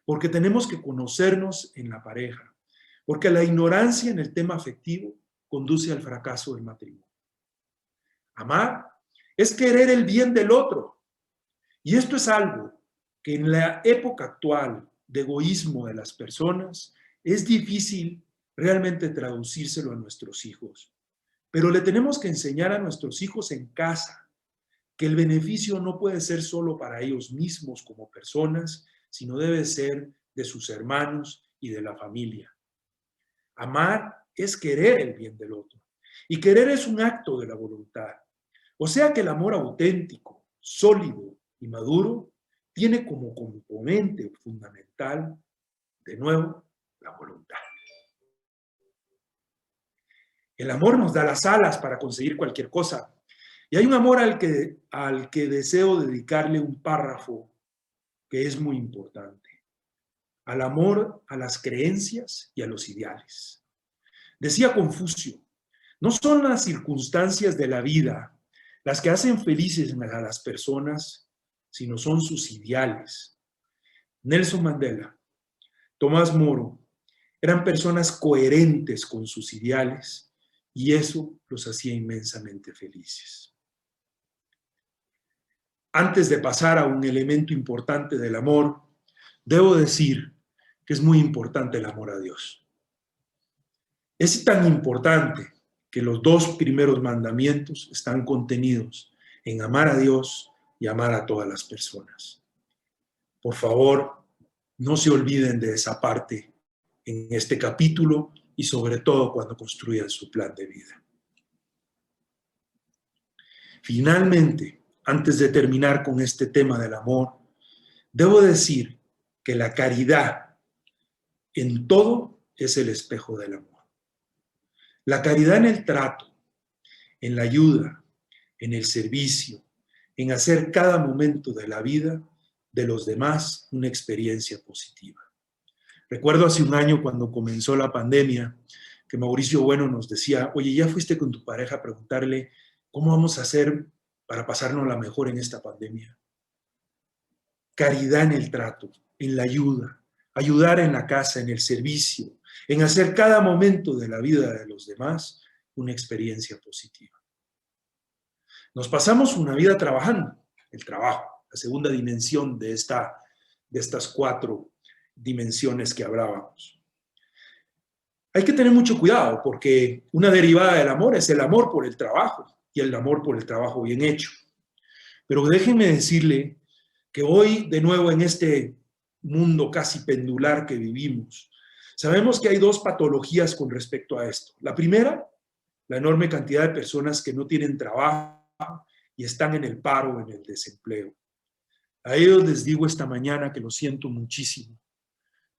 Porque tenemos que conocernos en la pareja. Porque la ignorancia en el tema afectivo conduce al fracaso del matrimonio. Amar es querer el bien del otro. Y esto es algo que en la época actual de egoísmo de las personas es difícil realmente traducírselo a nuestros hijos. Pero le tenemos que enseñar a nuestros hijos en casa que el beneficio no puede ser solo para ellos mismos como personas, sino debe ser de sus hermanos y de la familia. Amar es querer el bien del otro. Y querer es un acto de la voluntad. O sea que el amor auténtico, sólido y maduro tiene como componente fundamental, de nuevo, la voluntad. El amor nos da las alas para conseguir cualquier cosa. Y hay un amor al que deseo dedicarle un párrafo que es muy importante. Al amor a las creencias y a los ideales. Decía Confucio, no son las circunstancias de la vida las que hacen felices a las personas, sino son sus ideales. Nelson Mandela, Tomás Moro, eran personas coherentes con sus ideales y eso los hacía inmensamente felices. Antes de pasar a un elemento importante del amor, debo decir que es muy importante el amor a Dios. Es tan importante que los dos primeros mandamientos están contenidos en amar a Dios y amar a todas las personas. Por favor, no se olviden de esa parte en este capítulo y sobre todo cuando construyan su plan de vida. Finalmente, antes de terminar con este tema del amor, debo decir que la caridad en todo es el espejo del amor. La caridad en el trato, en la ayuda, en el servicio, en hacer cada momento de la vida de los demás una experiencia positiva. Recuerdo hace un año cuando comenzó la pandemia que Mauricio Bueno nos decía, oye, ¿ya fuiste con tu pareja a preguntarle cómo vamos a hacer para pasarnos la mejor en esta pandemia? Caridad en el trato, en la ayuda, ayudar en la casa, en el servicio, en hacer cada momento de la vida de los demás una experiencia positiva. Nos pasamos una vida trabajando, el trabajo, la segunda dimensión de estas 4 dimensiones que hablábamos. Hay que tener mucho cuidado porque una derivada del amor es el amor por el trabajo y el amor por el trabajo bien hecho. Pero déjenme decirle que hoy, de nuevo, en este mundo casi pendular que vivimos, sabemos que hay 2 patologías con respecto a esto. La primera, la enorme cantidad de personas que no tienen trabajo y están en el paro o en el desempleo. A ellos les digo esta mañana que lo siento muchísimo,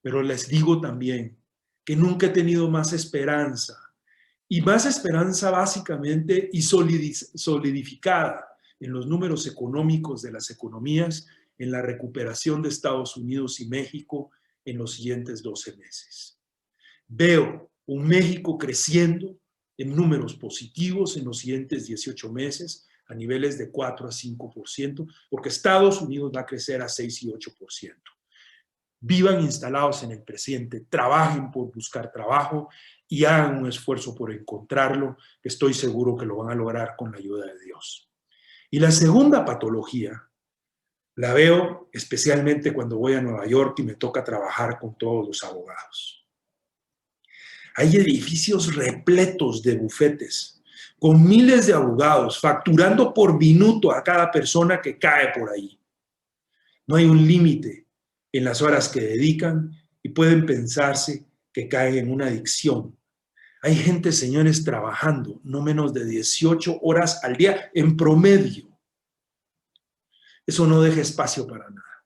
pero les digo también que nunca he tenido más esperanza, y más esperanza básicamente y solidificada en los números económicos de las economías, en la recuperación de Estados Unidos y México en los siguientes 12 meses. Veo un México creciendo en números positivos en los siguientes 18 meses, a niveles de 4 a 5%, porque Estados Unidos va a crecer a 6 y 8%. Vivan instalados en el presente, trabajen por buscar trabajo y hagan un esfuerzo por encontrarlo, que estoy seguro que lo van a lograr con la ayuda de Dios. Y la segunda patología la veo especialmente cuando voy a Nueva York y me toca trabajar con todos los abogados. Hay edificios repletos de bufetes, con miles de abogados, facturando por minuto a cada persona que cae por ahí. No hay un límite en las horas que dedican y pueden pensarse que caen en una adicción. Hay gente, señores, trabajando no menos de 18 horas al día en promedio. Eso no deja espacio para nada.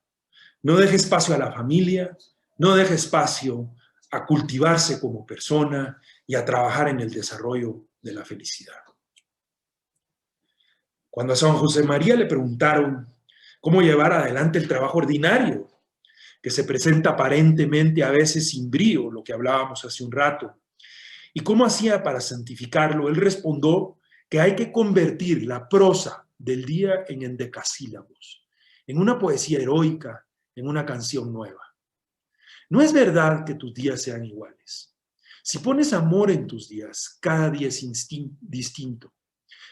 No deja espacio a la familia, no deja espacio a cultivarse como persona y a trabajar en el desarrollo de la felicidad. Cuando a San José María le preguntaron cómo llevar adelante el trabajo ordinario, que se presenta aparentemente a veces sin brío, lo que hablábamos hace un rato, y cómo hacía para santificarlo, él respondió que hay que convertir la prosa del día en endecasílabos, en una poesía heroica, en una canción nueva. No es verdad que tus días sean iguales. Si pones amor en tus días, cada día es distinto.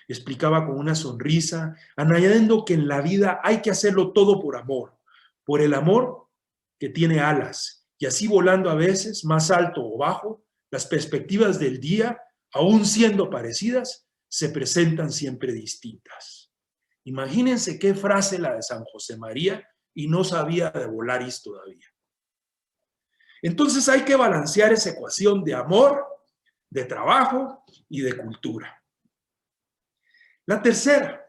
Explicaba con una sonrisa, añadiendo que en la vida hay que hacerlo todo por el amor que tiene alas, y así volando a veces más alto o bajo, las perspectivas del día, aún siendo parecidas, se presentan siempre distintas. Imagínense qué frase la de San José María, y no sabía de Volaris todavía. Entonces hay que balancear esa ecuación de amor, de trabajo y de cultura. La tercera,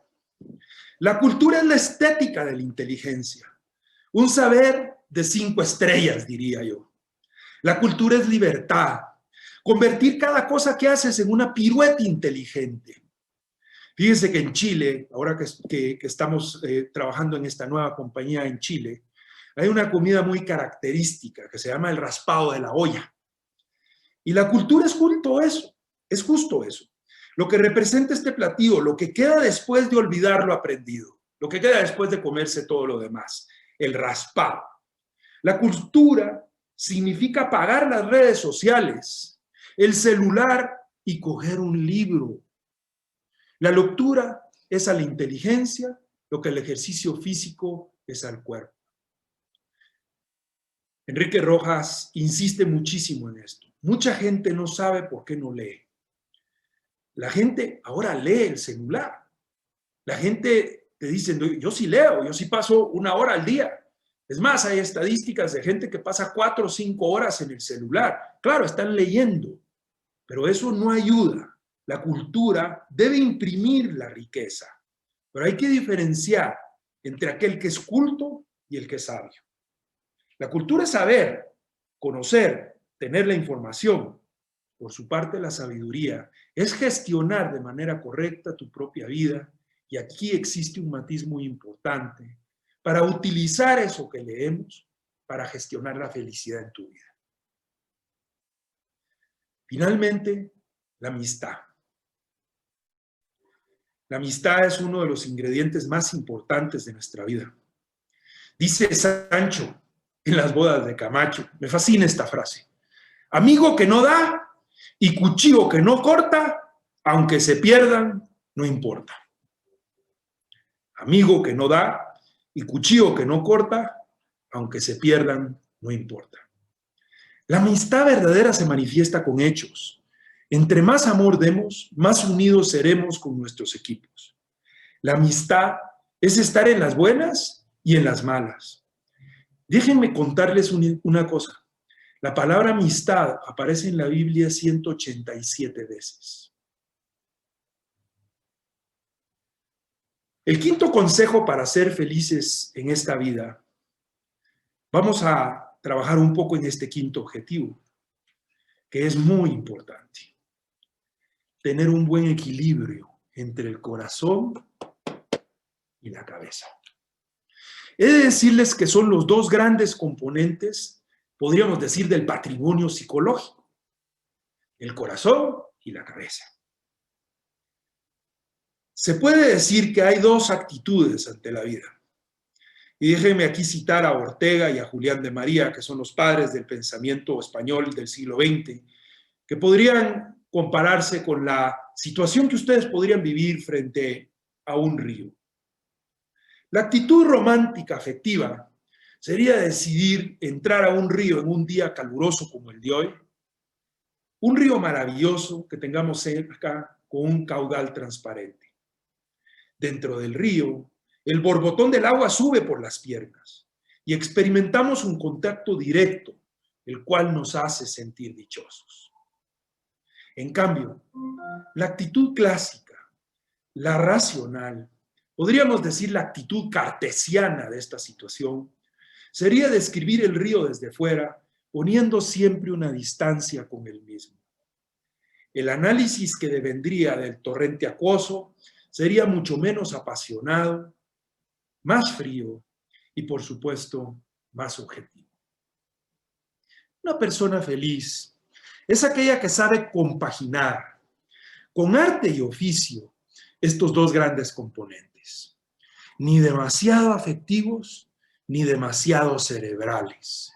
la cultura es la estética de la inteligencia, un saber de 5 estrellas, diría yo. La cultura es libertad, convertir cada cosa que haces en una pirueta inteligente. Fíjense que en Chile, ahora que estamos trabajando en esta nueva compañía en Chile, hay una comida muy característica que se llama el raspado de la olla. Y la cultura es justo eso. Lo que representa este platillo, lo que queda después de olvidar lo aprendido, lo que queda después de comerse todo lo demás, el raspado. La cultura significa apagar las redes sociales, el celular y coger un libro. La lectura es a la inteligencia lo que el ejercicio físico es al cuerpo. Enrique Rojas insiste muchísimo en esto. Mucha gente no sabe por qué no lee. La gente ahora lee el celular. La gente te dice, yo sí leo, yo sí paso 1 hora al día. Es más, hay estadísticas de gente que pasa 4 o 5 horas en el celular. Claro, están leyendo, pero eso no ayuda. La cultura debe imprimir la riqueza, pero hay que diferenciar entre aquel que es culto y el que es sabio. La cultura es saber, conocer, tener la información. Por su parte, la sabiduría es gestionar de manera correcta tu propia vida, y aquí existe un matiz muy importante para utilizar eso que leemos para gestionar la felicidad en tu vida. Finalmente, la amistad. La amistad es uno de los ingredientes más importantes de nuestra vida. Dice Sancho en Las bodas de Camacho, me fascina esta frase: amigo que no da y cuchillo que no corta, aunque se pierdan, no importa. Amigo que no da y cuchillo que no corta, aunque se pierdan, no importa. La amistad verdadera se manifiesta con hechos. Entre más amor demos, más unidos seremos con nuestros equipos. La amistad es estar en las buenas y en las malas. Déjenme contarles una cosa. La palabra amistad aparece en la Biblia 187 veces. El quinto consejo para ser felices en esta vida, vamos a trabajar un poco en este quinto objetivo, que es muy importante. Tener un buen equilibrio entre el corazón y la cabeza. He de decirles que son los 2 grandes componentes, podríamos decir, del patrimonio psicológico: el corazón y la cabeza. Se puede decir que hay 2 actitudes ante la vida. Y déjenme aquí citar a Ortega y a Julián de María, que son los padres del pensamiento español del siglo XX, que podrían compararse con la situación que ustedes podrían vivir frente a un río. La actitud romántica afectiva sería decidir entrar a un río en un día caluroso como el de hoy, un río maravilloso que tengamos cerca con un caudal transparente. Dentro del río, el borbotón del agua sube por las piernas y experimentamos un contacto directo, el cual nos hace sentir dichosos. En cambio, la actitud clásica, la racional, podríamos decir la actitud cartesiana de esta situación, sería describir el río desde fuera, poniendo siempre una distancia con el mismo. El análisis que devendría del torrente acuoso sería mucho menos apasionado, más frío y, por supuesto, más objetivo. Una persona feliz es aquella que sabe compaginar con arte y oficio estos dos grandes componentes, ni demasiado afectivos ni demasiado cerebrales.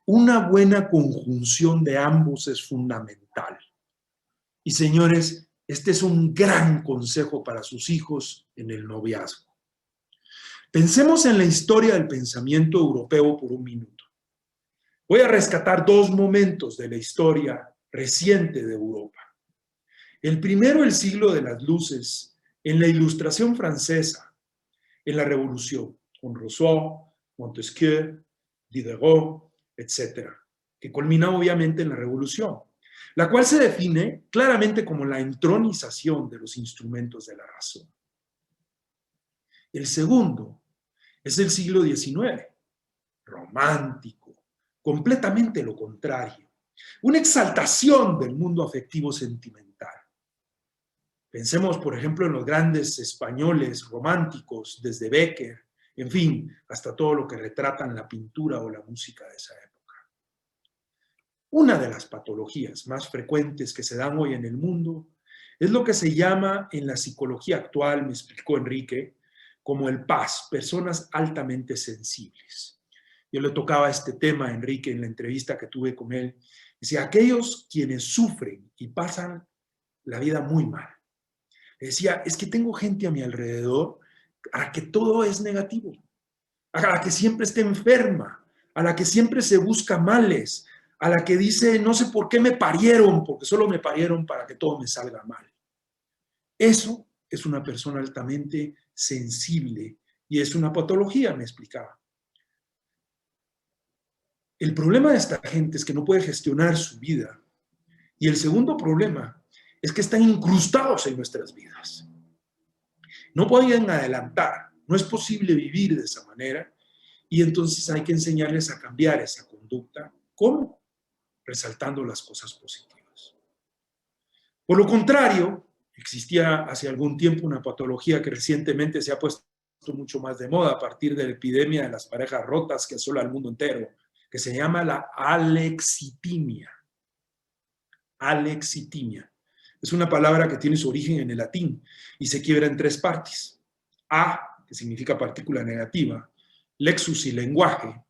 Una buena conjunción de ambos es fundamental. Y señores, este es un gran consejo para sus hijos en el noviazgo. Pensemos en la historia del pensamiento europeo por un minuto. Voy a rescatar dos momentos de la historia reciente de Europa. El primero, el siglo de las luces, en la Ilustración francesa, en la Revolución, con Rousseau, Montesquieu, Diderot, etc., que culmina obviamente en la Revolución, la cual se define claramente como la entronización de los instrumentos de la razón. El segundo es el siglo XIX, romántico, completamente lo contrario, una exaltación del mundo afectivo sentimental. Pensemos, por ejemplo, en los grandes españoles románticos, desde Bécquer, en fin, hasta todo lo que retratan la pintura o la música de esa época. Una de las patologías más frecuentes que se dan hoy en el mundo es lo que se llama en la psicología actual, me explicó Enrique, como el PAS, personas altamente sensibles. Yo le tocaba este tema a Enrique en la entrevista que tuve con él. Decía, aquellos quienes sufren y pasan la vida muy mal. Decía, es que tengo gente a mi alrededor a la que todo es negativo, a la que siempre está enferma, a la que siempre se busca males, a la que dice, no sé por qué me parieron, porque solo me parieron para que todo me salga mal. Eso es una persona altamente sensible y es una patología, me explicaba. El problema de esta gente es que no puede gestionar su vida. Y el segundo problema es que están incrustados en nuestras vidas. No pueden adelantar, no es posible vivir de esa manera y entonces hay que enseñarles a cambiar esa conducta. ¿Cómo? Resaltando las cosas positivas. Por lo contrario, existía hace algún tiempo una patología que recientemente se ha puesto mucho más de moda a partir de la epidemia de las parejas rotas que asola al mundo entero, que se llama la alexitimia. Alexitimia. Es una palabra que tiene su origen en el latín y se quiebra en tres partes. A, que significa partícula negativa, lexus y lenguaje,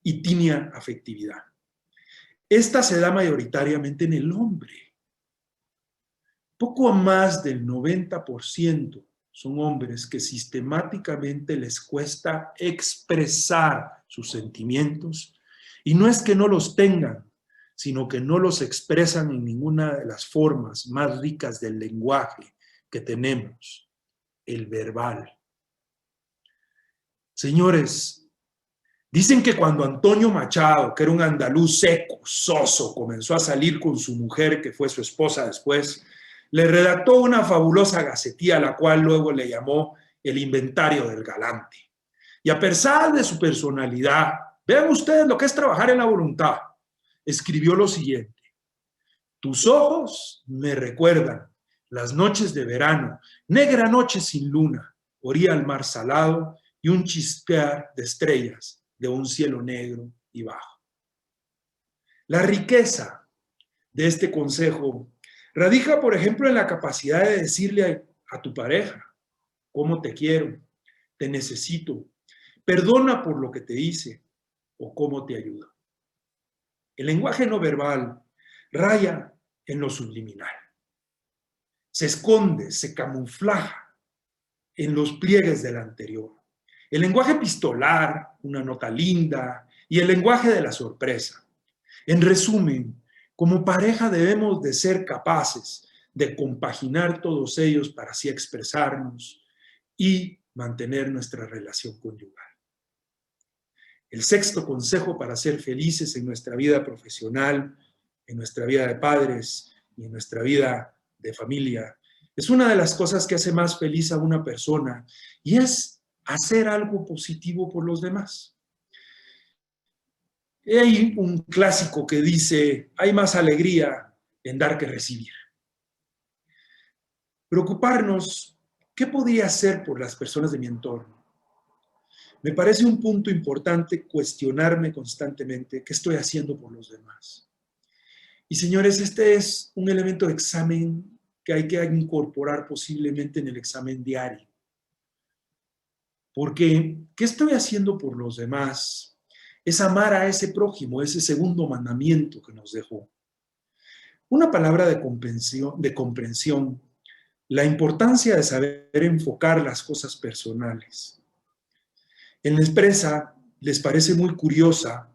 y timia, afectividad. Esta se da mayoritariamente en el hombre. Poco más del 90% son hombres que sistemáticamente les cuesta expresar sus sentimientos y no es que no los tengan, sino que no los expresan en ninguna de las formas más ricas del lenguaje que tenemos, el verbal. Señores, dicen que cuando Antonio Machado, que era un andaluz seco, soso, comenzó a salir con su mujer, que fue su esposa después, le redactó una fabulosa gacetilla, a la cual luego le llamó el Inventario del Galante. Y a pesar de su personalidad, vean ustedes lo que es trabajar en la voluntad, escribió lo siguiente: tus ojos me recuerdan las noches de verano, negra noche sin luna, orilla al mar salado y un chispear de estrellas de un cielo negro y bajo. La riqueza de este consejo radica, por ejemplo, en la capacidad de decirle a tu pareja: cómo te quiero, te necesito, perdona por lo que te hice o cómo te ayudo. El lenguaje no verbal raya en lo subliminal. Se esconde, se camuflaja en los pliegues del anterior. El lenguaje epistolar, una nota linda, y el lenguaje de la sorpresa. En resumen, como pareja debemos de ser capaces de compaginar todos ellos para así expresarnos y mantener nuestra relación conyugal. El sexto consejo para ser felices en nuestra vida profesional, en nuestra vida de padres y en nuestra vida de familia, es una de las cosas que hace más feliz a una persona y es hacer algo positivo por los demás. Hay un clásico que dice, hay más alegría en dar que recibir. Preocuparnos, ¿qué podría hacer por las personas de mi entorno? Me parece un punto importante cuestionarme constantemente qué estoy haciendo por los demás. Y señores, este es un elemento de examen que hay que incorporar posiblemente en el examen diario. Porque, ¿qué estoy haciendo por los demás? Es amar a ese prójimo, ese segundo mandamiento que nos dejó. Una palabra de comprensión, la importancia de saber enfocar las cosas personales. En la empresa les parece muy curiosa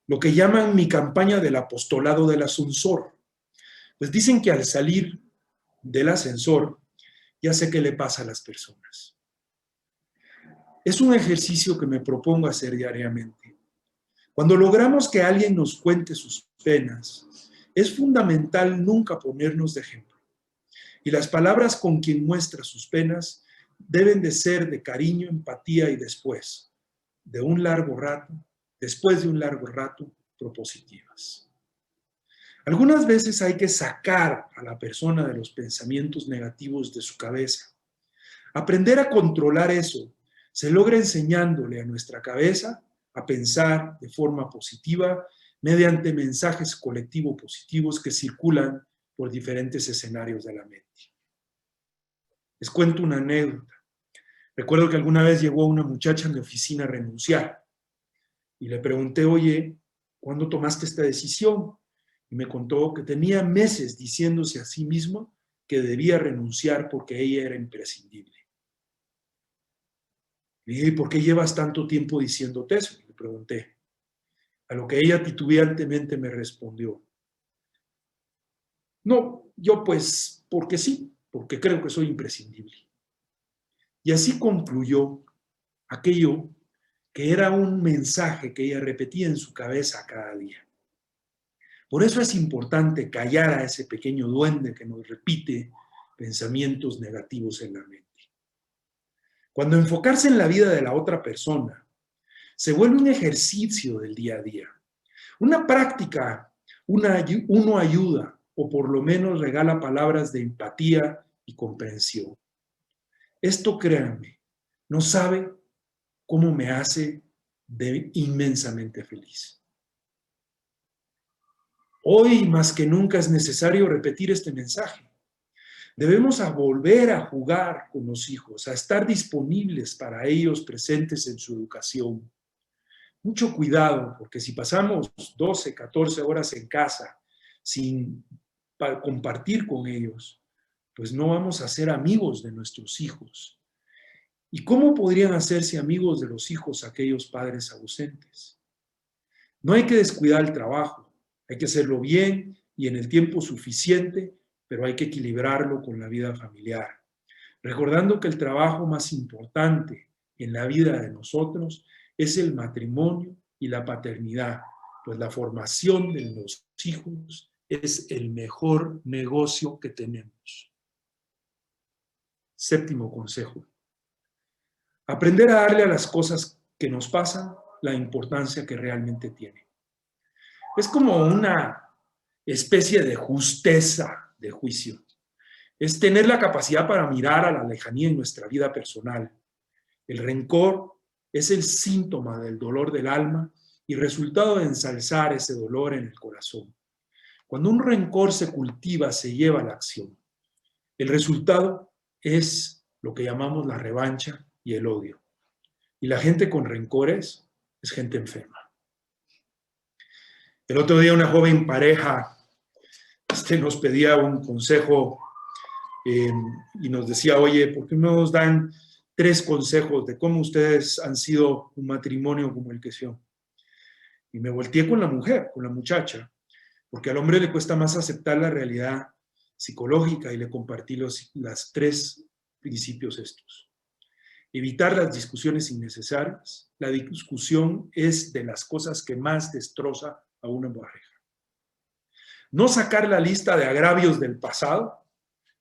lo que llaman mi campaña del apostolado del ascensor. Pues dicen que al salir del ascensor ya sé qué le pasa a las personas. Es un ejercicio que me propongo hacer diariamente. Cuando logramos que alguien nos cuente sus penas, es fundamental nunca ponernos de ejemplo. Y las palabras con quien muestra sus penas deben de ser de cariño, empatía y después de un largo rato, propositivas. Algunas veces hay que sacar a la persona de los pensamientos negativos de su cabeza. Aprender a controlar eso se logra enseñándole a nuestra cabeza a pensar de forma positiva mediante mensajes colectivos positivos que circulan por diferentes escenarios de la mente. Les cuento una anécdota. Recuerdo que alguna vez llegó una muchacha a mi oficina a renunciar y le pregunté, oye, ¿cuándo tomaste esta decisión? Y me contó que tenía meses diciéndose a sí misma que debía renunciar porque ella era imprescindible. Le dije, ¿y por qué llevas tanto tiempo diciéndote eso? Le pregunté. A lo que ella titubeantemente me respondió, no, yo pues, porque sí, porque creo que soy imprescindible. Y así concluyó aquello que era un mensaje que ella repetía en su cabeza cada día. Por eso es importante callar a ese pequeño duende que nos repite pensamientos negativos en la mente. Cuando enfocarse en la vida de la otra persona se vuelve un ejercicio del día a día, una práctica, uno ayuda o por lo menos regala palabras de empatía y comprensión. Esto, créanme, no sabe cómo me hace inmensamente feliz. Hoy más que nunca es necesario repetir este mensaje. Debemos volver a jugar con los hijos, a estar disponibles para ellos, presentes en su educación. Mucho cuidado, porque si pasamos 12, 14 horas en casa sin compartir con ellos, pues no vamos a ser amigos de nuestros hijos. ¿Y cómo podrían hacerse amigos de los hijos aquellos padres ausentes? No hay que descuidar el trabajo, hay que hacerlo bien y en el tiempo suficiente, pero hay que equilibrarlo con la vida familiar. Recordando que el trabajo más importante en la vida de nosotros es el matrimonio y la paternidad, pues la formación de los hijos es el mejor negocio que tenemos. Séptimo consejo. Aprender a darle a las cosas que nos pasan la importancia que realmente tienen. Es como una especie de justeza de juicio. Es tener la capacidad para mirar a la lejanía en nuestra vida personal. El rencor es el síntoma del dolor del alma y resultado de ensalzar ese dolor en el corazón. Cuando un rencor se cultiva, se lleva a la acción. El resultado es lo que llamamos la revancha y el odio. Y la gente con rencores es gente enferma. El otro día una joven pareja nos pedía un consejo y nos decía, oye, ¿por qué no nos dan 3 consejos de cómo ustedes han sido un matrimonio como el que son? Y me volteé con la mujer, con la muchacha, porque al hombre le cuesta más aceptar la realidad psicológica y le compartí los 3 principios estos. Evitar las discusiones innecesarias. La discusión es de las cosas que más destroza a una pareja. No sacar la lista de agravios del pasado,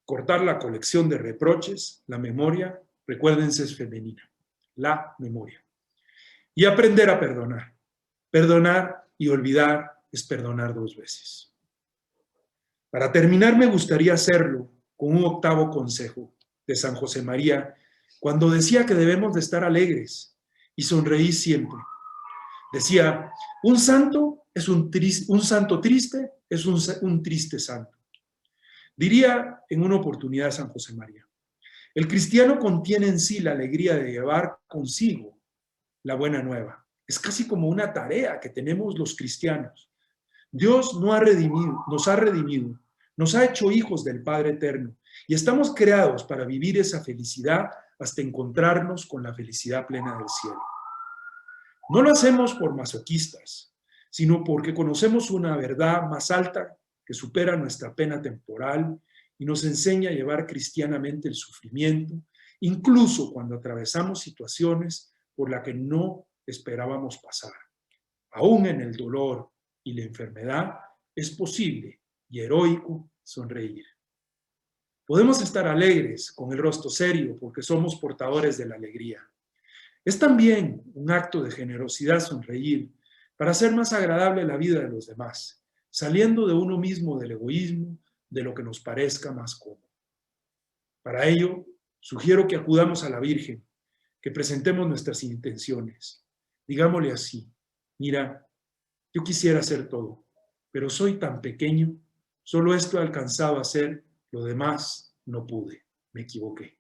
cortar la colección de reproches, la memoria, recuérdense, es femenina, la memoria. Y aprender a perdonar. Perdonar y olvidar es perdonar 2 veces. Para terminar, me gustaría hacerlo con un 8º consejo de San José María, cuando decía que debemos de estar alegres y sonreír siempre. Decía, un santo triste es un triste santo. Diría en una oportunidad San José María, el cristiano contiene en sí la alegría de llevar consigo la buena nueva. Es casi como una tarea que tenemos los cristianos. Dios nos ha redimido, nos ha hecho hijos del Padre Eterno y estamos creados para vivir esa felicidad hasta encontrarnos con la felicidad plena del cielo. No lo hacemos por masoquistas, sino porque conocemos una verdad más alta que supera nuestra pena temporal y nos enseña a llevar cristianamente el sufrimiento, incluso cuando atravesamos situaciones por las que no esperábamos pasar. Aún en el dolor y la enfermedad es posible y heroico sonreír. Podemos estar alegres con el rostro serio porque somos portadores de la alegría. Es también un acto de generosidad sonreír para hacer más agradable la vida de los demás, saliendo de uno mismo del egoísmo, de lo que nos parezca más cómodo. Para ello, sugiero que acudamos a la Virgen, que presentemos nuestras intenciones. Digámosle así, mira, yo quisiera hacer todo, pero soy tan pequeño, solo esto he alcanzado a hacer, lo demás no pude, me equivoqué.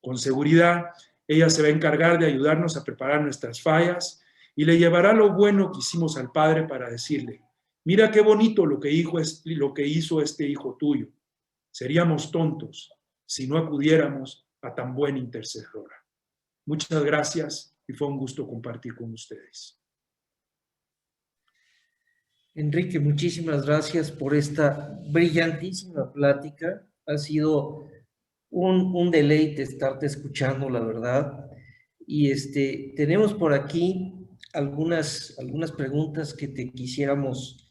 Con seguridad, ella se va a encargar de ayudarnos a preparar nuestras fallas y le llevará lo bueno que hicimos al Padre para decirle, mira qué bonito lo que hizo este hijo tuyo. Seríamos tontos si no acudiéramos a tan buena intercesora. Muchas gracias y fue un gusto compartir con ustedes. Enrique, muchísimas gracias por esta brillantísima plática. Ha sido un deleite estarte escuchando, la verdad. Y tenemos por aquí algunas preguntas que te quisiéramos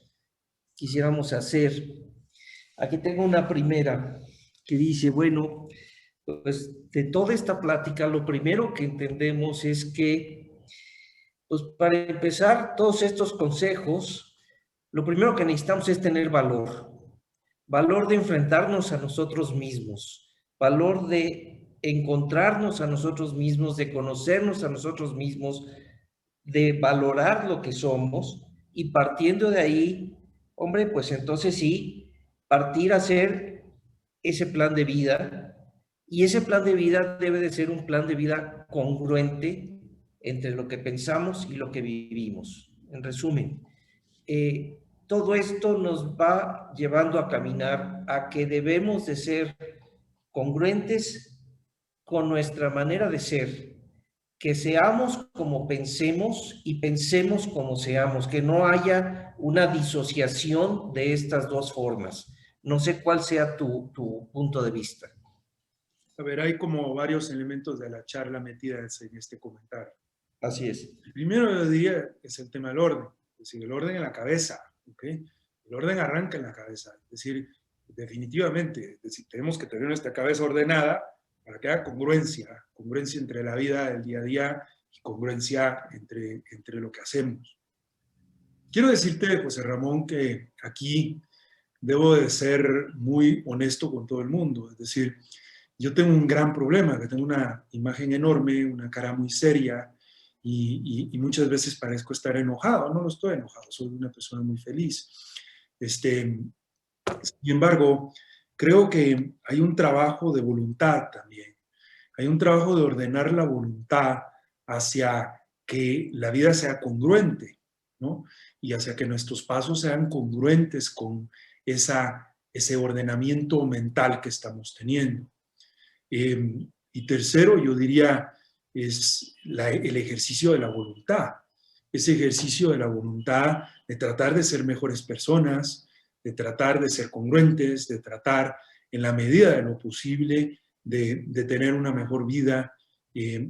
hacer. Aquí tengo una primera que dice, bueno, pues de toda esta plática, lo primero que entendemos es que, pues para empezar, todos estos consejos, lo primero que necesitamos es tener valor de enfrentarnos a nosotros mismos, valor de encontrarnos a nosotros mismos, de conocernos a nosotros mismos, de valorar lo que somos y partiendo de ahí, hombre, pues entonces sí, partir a hacer ese plan de vida y ese plan de vida debe de ser un plan de vida congruente entre lo que pensamos y lo que vivimos. En resumen, todo esto nos va llevando a caminar a que debemos de ser congruentes con nuestra manera de ser, que seamos como pensemos y pensemos como seamos, que no haya una disociación de estas 2 formas. No sé cuál sea tu punto de vista. A ver, hay como varios elementos de la charla metidas en este comentario. Así es. El primero, yo diría, es el tema del orden, es decir, el orden en la cabeza, ¿ok? El orden arranca en la cabeza, es decir, definitivamente, es decir, tenemos que tener nuestra cabeza ordenada para que haya congruencia entre la vida del día a día y congruencia entre lo que hacemos. Quiero decirte, José Ramón, que aquí debo de ser muy honesto con todo el mundo, es decir, yo tengo un gran problema, que tengo una imagen enorme, una cara muy seria y muchas veces parezco estar enojado. No lo estoy enojado, soy una persona muy feliz. Sin embargo, creo que hay un trabajo de voluntad también. Hay un trabajo de ordenar la voluntad hacia que la vida sea congruente, ¿no? Y hacia que nuestros pasos sean congruentes con ese ordenamiento mental que estamos teniendo. Y tercero, yo diría, es el ejercicio de la voluntad. Ese ejercicio de la voluntad de tratar de ser mejores personas, de tratar de ser congruentes, de tratar en la medida de lo posible de tener una mejor vida,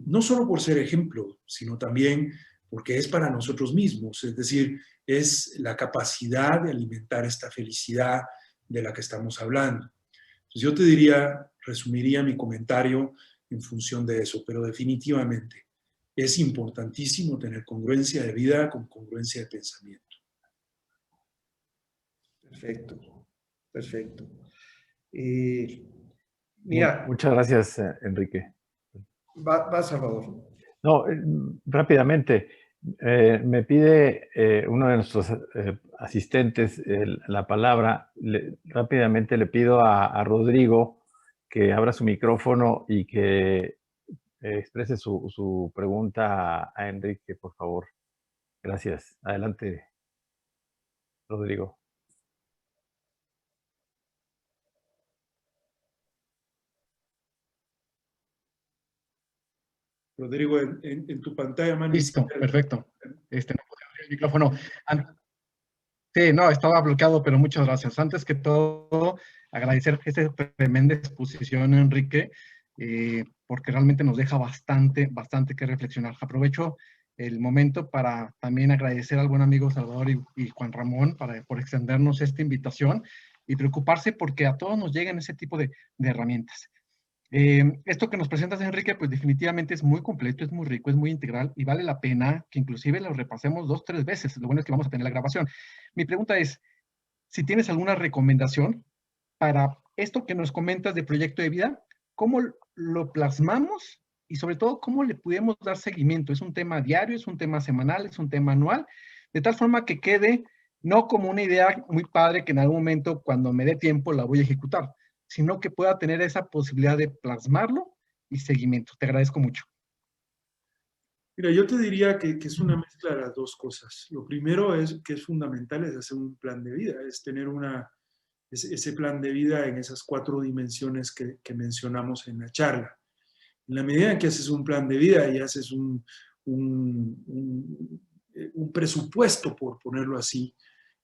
no solo por ser ejemplo, sino también porque es para nosotros mismos, es decir, es la capacidad de alimentar esta felicidad de la que estamos hablando. Entonces yo te diría, resumiría mi comentario en función de eso, pero definitivamente es importantísimo tener congruencia de vida con congruencia de pensamiento. Perfecto, perfecto. Mira, Muchas gracias, Enrique. va Salvador. No, rápidamente, me pide uno de nuestros asistentes la palabra. Rápidamente le pido a Rodrigo que abra su micrófono y que exprese su pregunta a Enrique, por favor. Gracias. Adelante, Rodrigo. Rodrigo, en tu pantalla, mano. Listo, perfecto. No podía abrir el micrófono. Sí, no, estaba bloqueado, pero muchas gracias. Antes que todo, agradecer esta tremenda exposición, Enrique, porque realmente nos deja bastante que reflexionar. Aprovecho el momento para también agradecer al buen amigo Salvador y Juan Ramón por extendernos esta invitación y preocuparse porque a todos nos llegan ese tipo de herramientas. Esto que nos presentas, Enrique, pues definitivamente es muy completo, es muy rico, es muy integral y vale la pena que inclusive lo repasemos 2 o 3 veces. Lo bueno es que vamos a tener la grabación. Mi pregunta es, si tienes alguna recomendación para esto que nos comentas de proyecto de vida, ¿cómo lo plasmamos? Y sobre todo, ¿cómo le podemos dar seguimiento? ¿Es un tema diario, es un tema semanal, es un tema anual? De tal forma que quede no como una idea muy padre que en algún momento, cuando me dé tiempo, la voy a ejecutar, sino que pueda tener esa posibilidad de plasmarlo y seguimiento. Te agradezco mucho. Mira, yo te diría que es una mezcla de las dos cosas. Lo primero que es fundamental es hacer un plan de vida, es tener ese plan de vida en esas 4 dimensiones que mencionamos en la charla. En la medida en que haces un plan de vida y haces un presupuesto, por ponerlo así,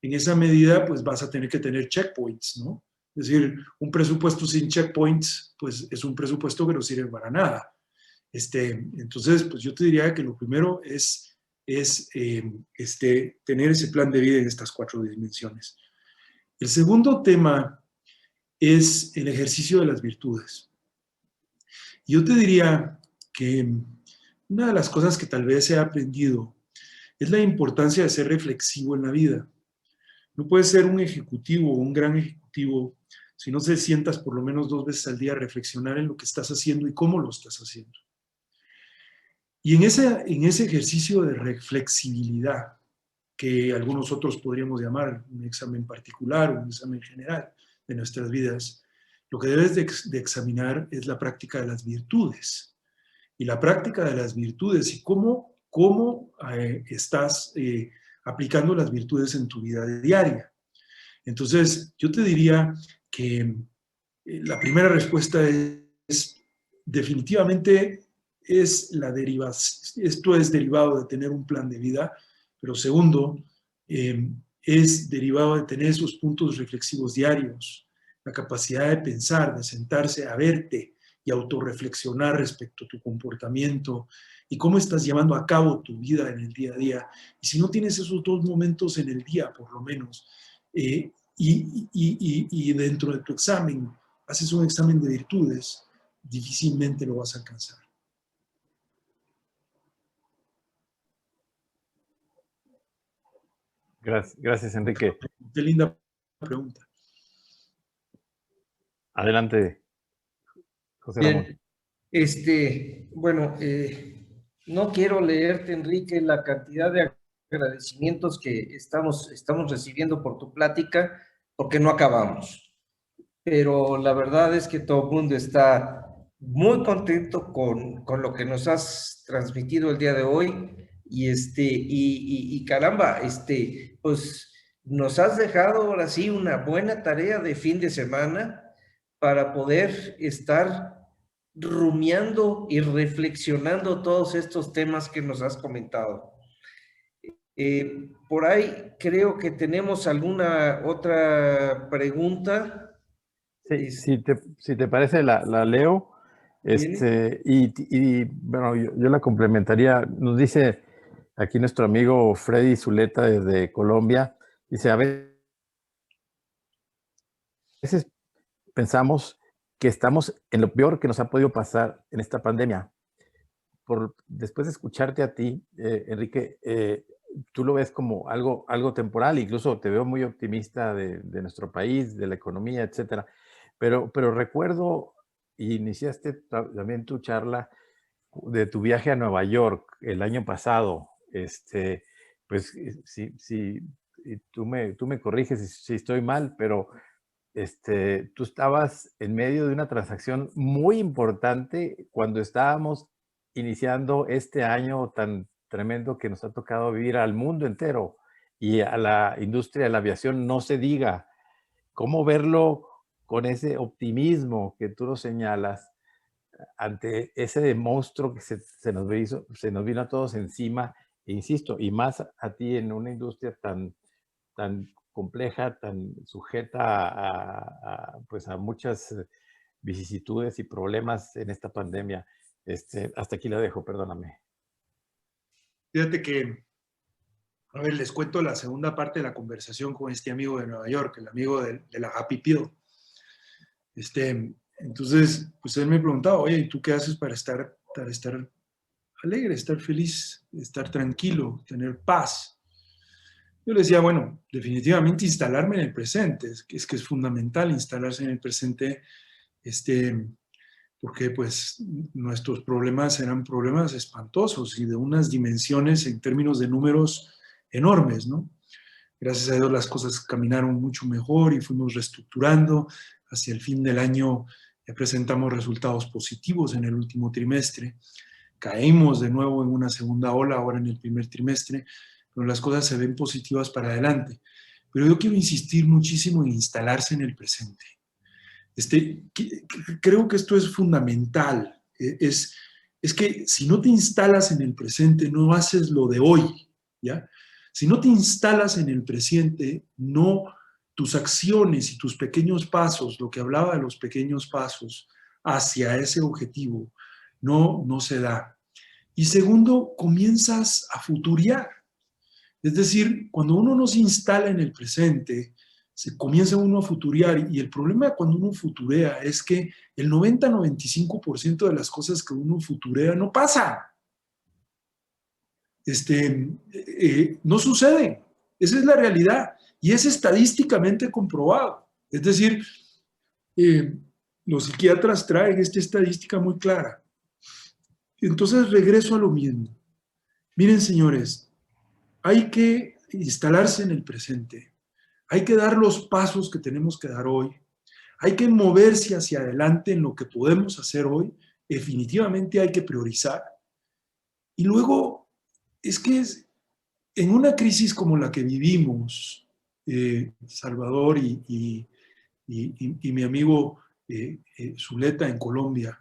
en esa medida pues vas a tener que tener checkpoints, ¿no? Es decir, un presupuesto sin checkpoints, pues es un presupuesto que no sirve para nada. Entonces, pues yo te diría que lo primero es tener ese plan de vida en estas 4 dimensiones. El segundo tema es el ejercicio de las virtudes. Yo te diría que una de las cosas que tal vez he aprendido es la importancia de ser reflexivo en la vida. No puedes ser un ejecutivo o un gran ejecutivo si no te sientas por lo menos 2 veces al día a reflexionar en lo que estás haciendo y cómo lo estás haciendo. Y en ese ejercicio de reflexibilidad, que algunos otros podríamos llamar un examen particular o un examen general de nuestras vidas, lo que debes de examinar es la práctica de las virtudes. Y la práctica de las virtudes y cómo estás aplicando las virtudes en tu vida diaria. Entonces, yo te diría que la primera respuesta es definitivamente esto es derivado de tener un plan de vida, pero segundo, es derivado de tener esos puntos reflexivos diarios, la capacidad de pensar, de sentarse a verte y autorreflexionar respecto a tu comportamiento y cómo estás llevando a cabo tu vida en el día a día. Y si no tienes esos 2 momentos en el día, por lo menos, y dentro de tu examen haces un examen de virtudes, difícilmente lo vas a alcanzar. Gracias, Enrique. Qué linda pregunta. Adelante, José Ramón. Bien. Bueno, no quiero leerte, Enrique, la cantidad de agradecimientos que estamos recibiendo por tu plática, porque no acabamos. Pero la verdad es que todo el mundo está muy contento con lo que nos has transmitido el día de hoy. Y caramba, pues nos has dejado ahora sí una buena tarea de fin de semana para poder estar rumiando y reflexionando todos estos temas que nos has comentado. Por ahí creo que tenemos alguna otra pregunta. Sí, si te parece, la leo. Bien. Bueno, yo la complementaría. Nos dice aquí nuestro amigo Freddy Zuleta desde Colombia. Dice, a veces pensamos que estamos en lo peor que nos ha podido pasar en esta pandemia. Después de escucharte a ti, Enrique, tú lo ves como algo temporal, incluso te veo muy optimista de nuestro país, de la economía, etcétera. Pero recuerdo, iniciaste también tu charla de tu viaje a Nueva York el año pasado. Pues y tú me corriges si estoy mal, pero tú estabas en medio de una transacción muy importante cuando estábamos iniciando este año tan tremendo que nos ha tocado vivir al mundo entero y a la industria de la aviación, no se diga. ¿Cómo verlo con ese optimismo que tú lo señalas ante ese monstruo que se nos vino a todos encima? E insisto, y más a ti en una industria tan compleja, tan sujeta pues a muchas vicisitudes y problemas en esta pandemia. Hasta aquí la dejo, perdóname. Fíjate que, a ver, les cuento la segunda parte de la conversación con este amigo de Nueva York, el amigo de la Happy Pill. Entonces, pues él me preguntaba, oye, ¿y tú qué haces para estar alegre, estar feliz, estar tranquilo, tener paz? Yo le decía, bueno, definitivamente instalarme en el presente, es que es fundamental instalarse en el presente, porque pues nuestros problemas eran problemas espantosos y de unas dimensiones en términos de números enormes, ¿no? Gracias a Dios las cosas caminaron mucho mejor y fuimos reestructurando. Hacia el fin del año ya presentamos resultados positivos en el último trimestre. Caímos de nuevo en una segunda ola ahora en el primer trimestre, pero las cosas se ven positivas para adelante. Pero yo quiero insistir muchísimo en instalarse en el presente. Creo que esto es fundamental. Es que si no te instalas en el presente, no haces lo de hoy, ¿ya? Si no te instalas en el presente, no tus acciones y tus pequeños pasos, lo que hablaba de los pequeños pasos hacia ese objetivo, no se da. Y segundo, comienzas a futuriar. Es decir, cuando uno no se instala en el presente, se comienza uno a futuriar y el problema cuando uno futurea es que el 90-95% de las cosas que uno futurea no pasan. No suceden. Esa es la realidad y es estadísticamente comprobado. Es decir, los psiquiatras traen esta estadística muy clara. Entonces regreso a lo mismo. Miren, señores, hay que instalarse en el presente. Hay que dar los pasos que tenemos que dar hoy. Hay que moverse hacia adelante en lo que podemos hacer hoy. Definitivamente hay que priorizar. Y luego, es que en una crisis como la que vivimos, Salvador y mi amigo Zuleta en Colombia,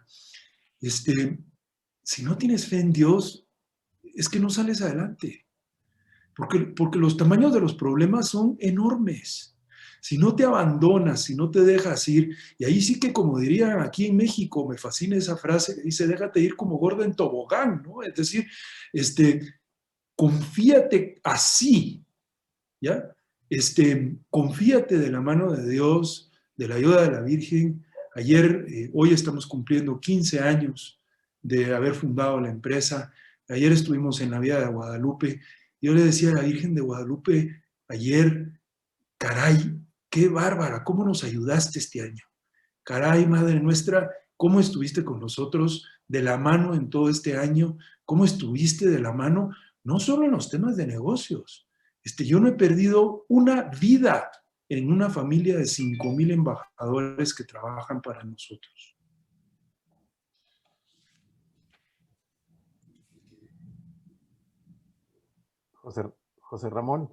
si no tienes fe en Dios, es que no sales adelante. Porque los tamaños de los problemas son enormes. Si no te abandonas, si no te dejas ir, y ahí sí que como dirían aquí en México, me fascina esa frase que dice, déjate ir como gordo en tobogán, ¿no? Es decir, confíate así, ¿ya? Confíate de la mano de Dios, de la ayuda de la Virgen. Hoy estamos cumpliendo 15 años de haber fundado la empresa. Ayer estuvimos en la Vía de Guadalupe. Yo le decía a la Virgen de Guadalupe ayer, caray, qué bárbara, cómo nos ayudaste este año. Caray, Madre nuestra, cómo estuviste con nosotros de la mano en todo este año, cómo estuviste de la mano, no solo en los temas de negocios. Yo no he perdido una vida en una familia de 5,000 embajadores que trabajan para nosotros. José Ramón,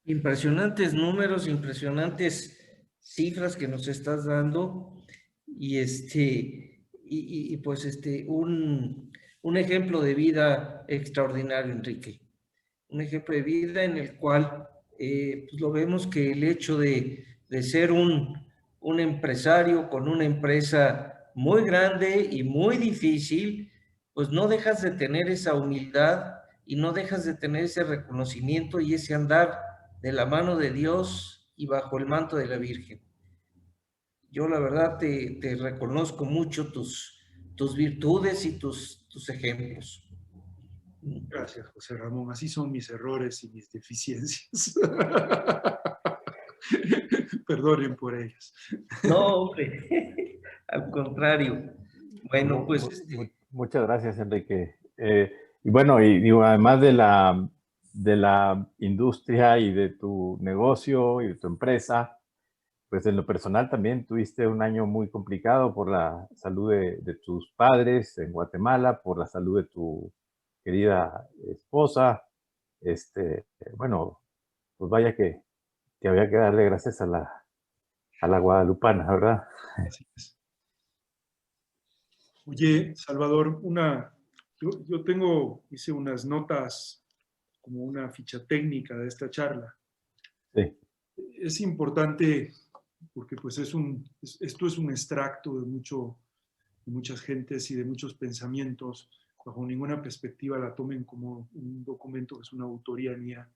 Impresionantes números, impresionantes cifras que nos estás dando y pues un ejemplo de vida extraordinario, Enrique. Un ejemplo de vida en el cual pues lo vemos que el hecho de ser un empresario con una empresa muy grande y muy difícil, pues no dejas de tener esa humildad y no dejas de tener ese reconocimiento y ese andar de la mano de Dios y bajo el manto de la Virgen. Yo la verdad te reconozco mucho tus virtudes y tus ejemplos. Gracias, José Ramón. Así son mis errores y mis deficiencias. Perdonen por ellas. No, hombre, al contrario. Bueno, pues Muchas gracias, Enrique. Y bueno, y digo, además de la industria y de tu negocio y de tu empresa, pues en lo personal también tuviste un año muy complicado por la salud de tus padres en Guatemala, por la salud de tu querida esposa. Bueno, pues vaya que había que darle gracias a la guadalupana, ¿verdad? Así es. Oye, Salvador, hice unas notas como una ficha técnica de esta charla. Sí. Es importante porque pues esto es un extracto de muchas gentes y de muchos pensamientos. Bajo ninguna perspectiva la tomen como un documento que es una autoría mía,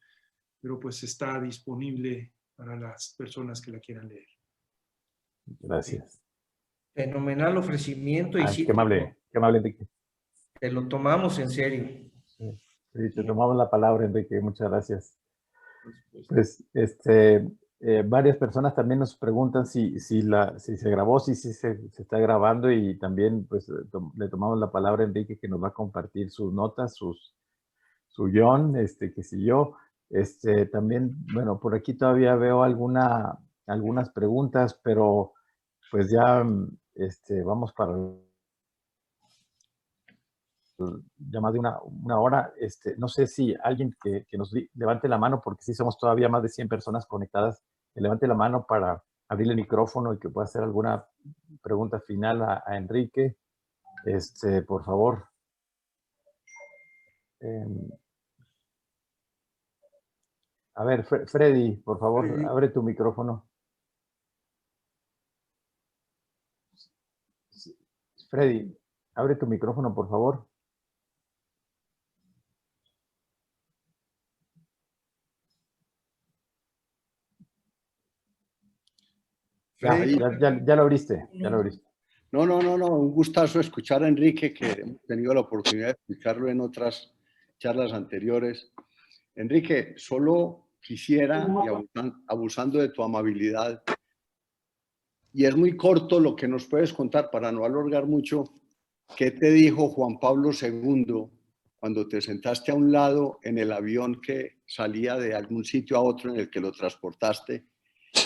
pero pues está disponible para las personas que la quieran leer. Gracias. fenomenal ofrecimiento y sí, Qué amable, Enrique. te lo tomamos en serio. Sí, te tomamos la palabra, Enrique. Muchas gracias. Pues, varias personas también nos preguntan si se grabó, si se está grabando y también pues le tomamos la palabra a Enrique que nos va a compartir sus notas, su guión, que siguió. También, bueno, por aquí todavía veo algunas preguntas, pero pues ya vamos para ya más de una hora. No sé si alguien que nos levante la mano, porque sí somos todavía más de 100 personas conectadas, que levante la mano para abrir el micrófono y que pueda hacer alguna pregunta final a Enrique. Por favor. A ver, Freddy, por favor, Freddy. abre tu micrófono. Freddy, abre tu micrófono, por favor. Ya lo abriste, ya lo abriste. No, un gustazo escuchar a Enrique, que hemos tenido la oportunidad de escucharlo en otras charlas anteriores. Enrique, solo quisiera, y abusando de tu amabilidad, y es muy corto lo que nos puedes contar para no alargar mucho, ¿qué te dijo Juan Pablo II cuando te sentaste a un lado en el avión que salía de algún sitio a otro en el que lo transportaste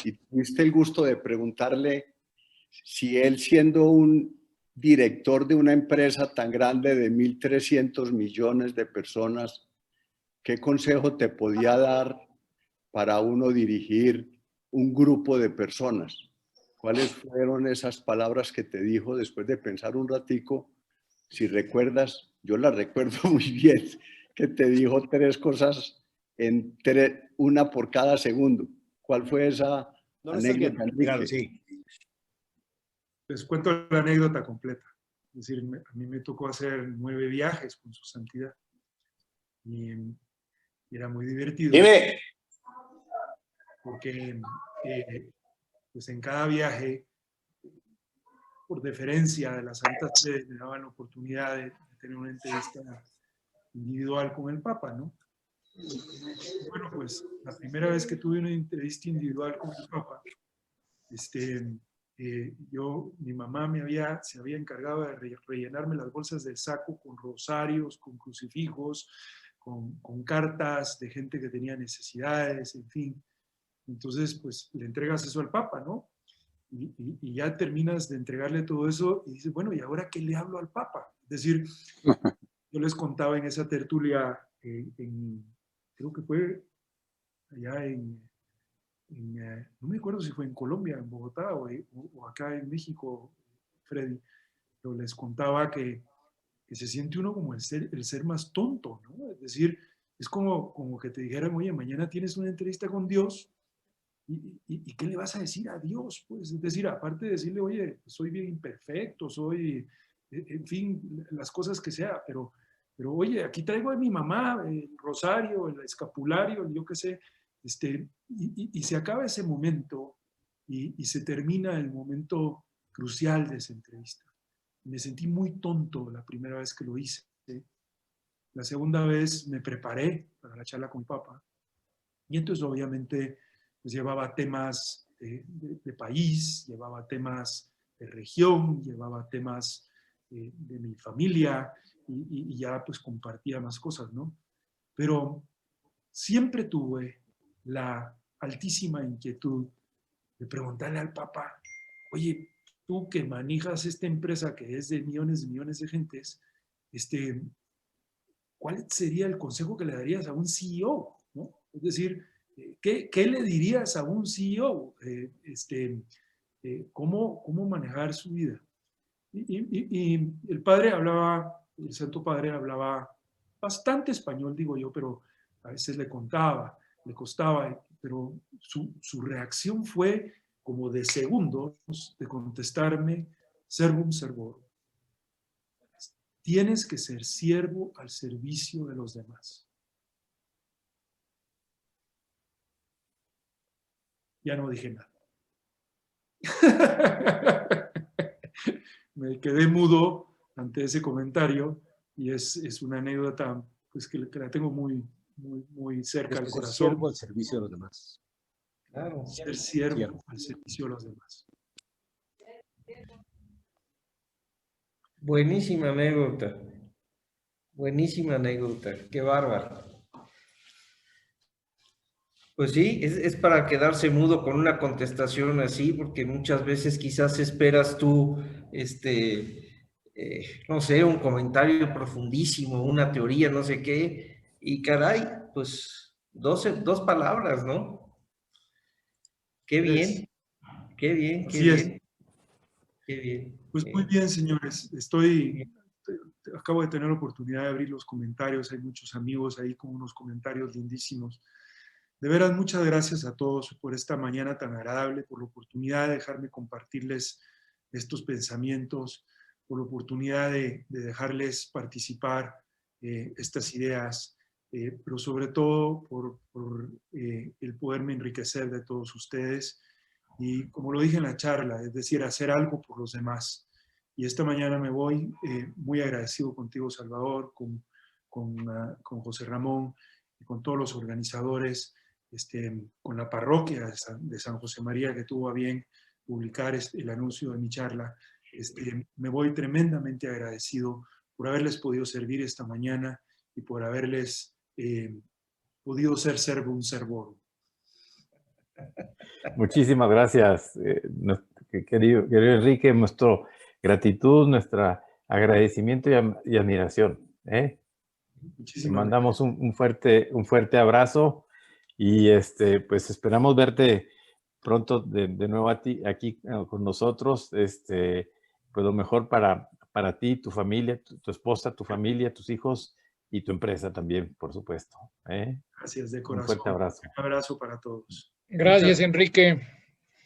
y tuviste el gusto de preguntarle si él, siendo un director de una empresa tan grande de 1.300 millones de personas, qué consejo te podía dar para uno dirigir un grupo de personas? ¿Cuáles fueron esas palabras que te dijo después de pensar un ratico? Si recuerdas, yo las recuerdo muy bien, que te dijo 3 cosas, una por cada segundo. ¿Cuál fue esa anécdota, Enrique? Claro, sí. Les cuento la anécdota completa. Es decir, a mí me tocó hacer 9 viajes con su santidad. Y era muy divertido. Dime. Porque pues en cada viaje, por deferencia de la Santa Sede, me daban la oportunidad de tener una entrevista individual con el Papa, ¿no? Bueno, pues la primera vez que tuve una entrevista individual con el Papa, mi mamá se había encargado de rellenarme las bolsas del saco con rosarios, con crucifijos, con cartas de gente que tenía necesidades, en fin. Entonces, pues le entregas eso al Papa, ¿no? Y ya terminas de entregarle todo eso y dices, bueno, ¿y ahora qué le hablo al Papa? Es decir, yo les contaba en esa tertulia, creo que fue allá no me acuerdo si fue en Colombia, en Bogotá o acá en México, Freddy, pero les contaba que se siente uno como el ser más tonto, ¿no? Es decir, es como que te dijeran, oye, mañana tienes una entrevista con Dios, ¿y qué le vas a decir a Dios? Pues, es decir, aparte de decirle, oye, soy bien imperfecto, en fin, las cosas que sea, pero oye, aquí traigo a mi mamá el rosario, el escapulario, yo qué sé, y se acaba ese momento y se termina el momento crucial de esa entrevista. Me sentí muy tonto la primera vez que lo hice. La segunda vez me preparé para la charla con mi papá. Y entonces obviamente pues, llevaba temas de país, llevaba temas de región, llevaba temas de mi familia y ya pues compartía más cosas, ¿no? Pero siempre tuve la altísima inquietud de preguntarle al papá, oye, tú que manejas esta empresa que es de millones de gentes, ¿cuál sería el consejo que le darías a un CEO? ¿No? Es decir, ¿qué le dirías a un CEO? ¿Cómo manejar su vida? Y el padre hablaba, el Santo Padre hablaba bastante español, digo yo, pero a veces le costaba, pero su reacción fue como de segundos de contestarme, servum servorum. Tienes que ser siervo al servicio de los demás. Ya no dije nada. Me quedé mudo ante ese comentario y es una anécdota pues, que la tengo muy cerca al corazón. Ser siervo al servicio de los demás. Claro. Ser siervo al servicio de los demás. Buenísima anécdota. Buenísima anécdota. Qué bárbaro. Pues sí, es para quedarse mudo con una contestación así, porque muchas veces quizás esperas tú, no sé, un comentario profundísimo, una teoría, no sé qué, y caray, pues dos palabras, ¿no? Qué bien, qué bien, qué Así es. bien, qué bien. Pues muy bien, señores. Acabo de tener la oportunidad de abrir los comentarios. Hay muchos amigos ahí con unos comentarios lindísimos. De veras, muchas gracias a todos por esta mañana tan agradable, por la oportunidad de dejarme compartirles estos pensamientos, por la oportunidad de dejarles participar estas ideas, pero sobre todo por el poderme enriquecer de todos ustedes. Y como lo dije en la charla, es decir, hacer algo por los demás. Y esta mañana me voy muy agradecido contigo, Salvador, con José Ramón y con todos los organizadores, con la parroquia de San José María que tuvo a bien publicar el anuncio de mi charla. Me voy tremendamente agradecido por haberles podido servir esta mañana y por haberles podido ser servum servorum. Muchísimas gracias, querido Enrique, nuestra gratitud, nuestro agradecimiento y admiración. Te mandamos un fuerte abrazo y pues esperamos verte pronto de nuevo aquí con nosotros. Pues lo mejor para ti, tu familia, tu esposa, tu familia, tus hijos y tu empresa también, por supuesto. Gracias de corazón. Un fuerte abrazo. Un abrazo para todos. Gracias, Enrique.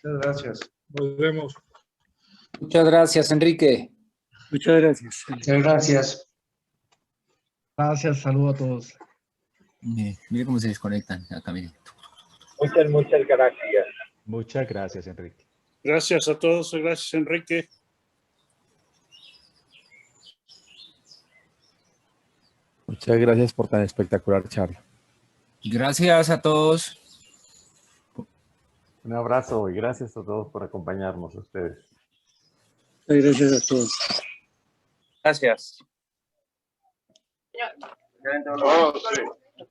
Muchas gracias. Nos vemos. Muchas gracias, Enrique. Muchas gracias. Muchas gracias. Gracias, saludo a todos. Mire cómo se desconectan acá, mire. Muchas gracias. Muchas gracias, Enrique. Gracias a todos. Gracias, Enrique. Muchas gracias por tan espectacular charla. Gracias a todos. Un abrazo y gracias a todos por acompañarnos, a ustedes. Gracias a todos. Gracias.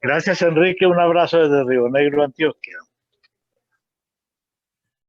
Gracias, Enrique. Un abrazo desde Río Negro, Antioquia.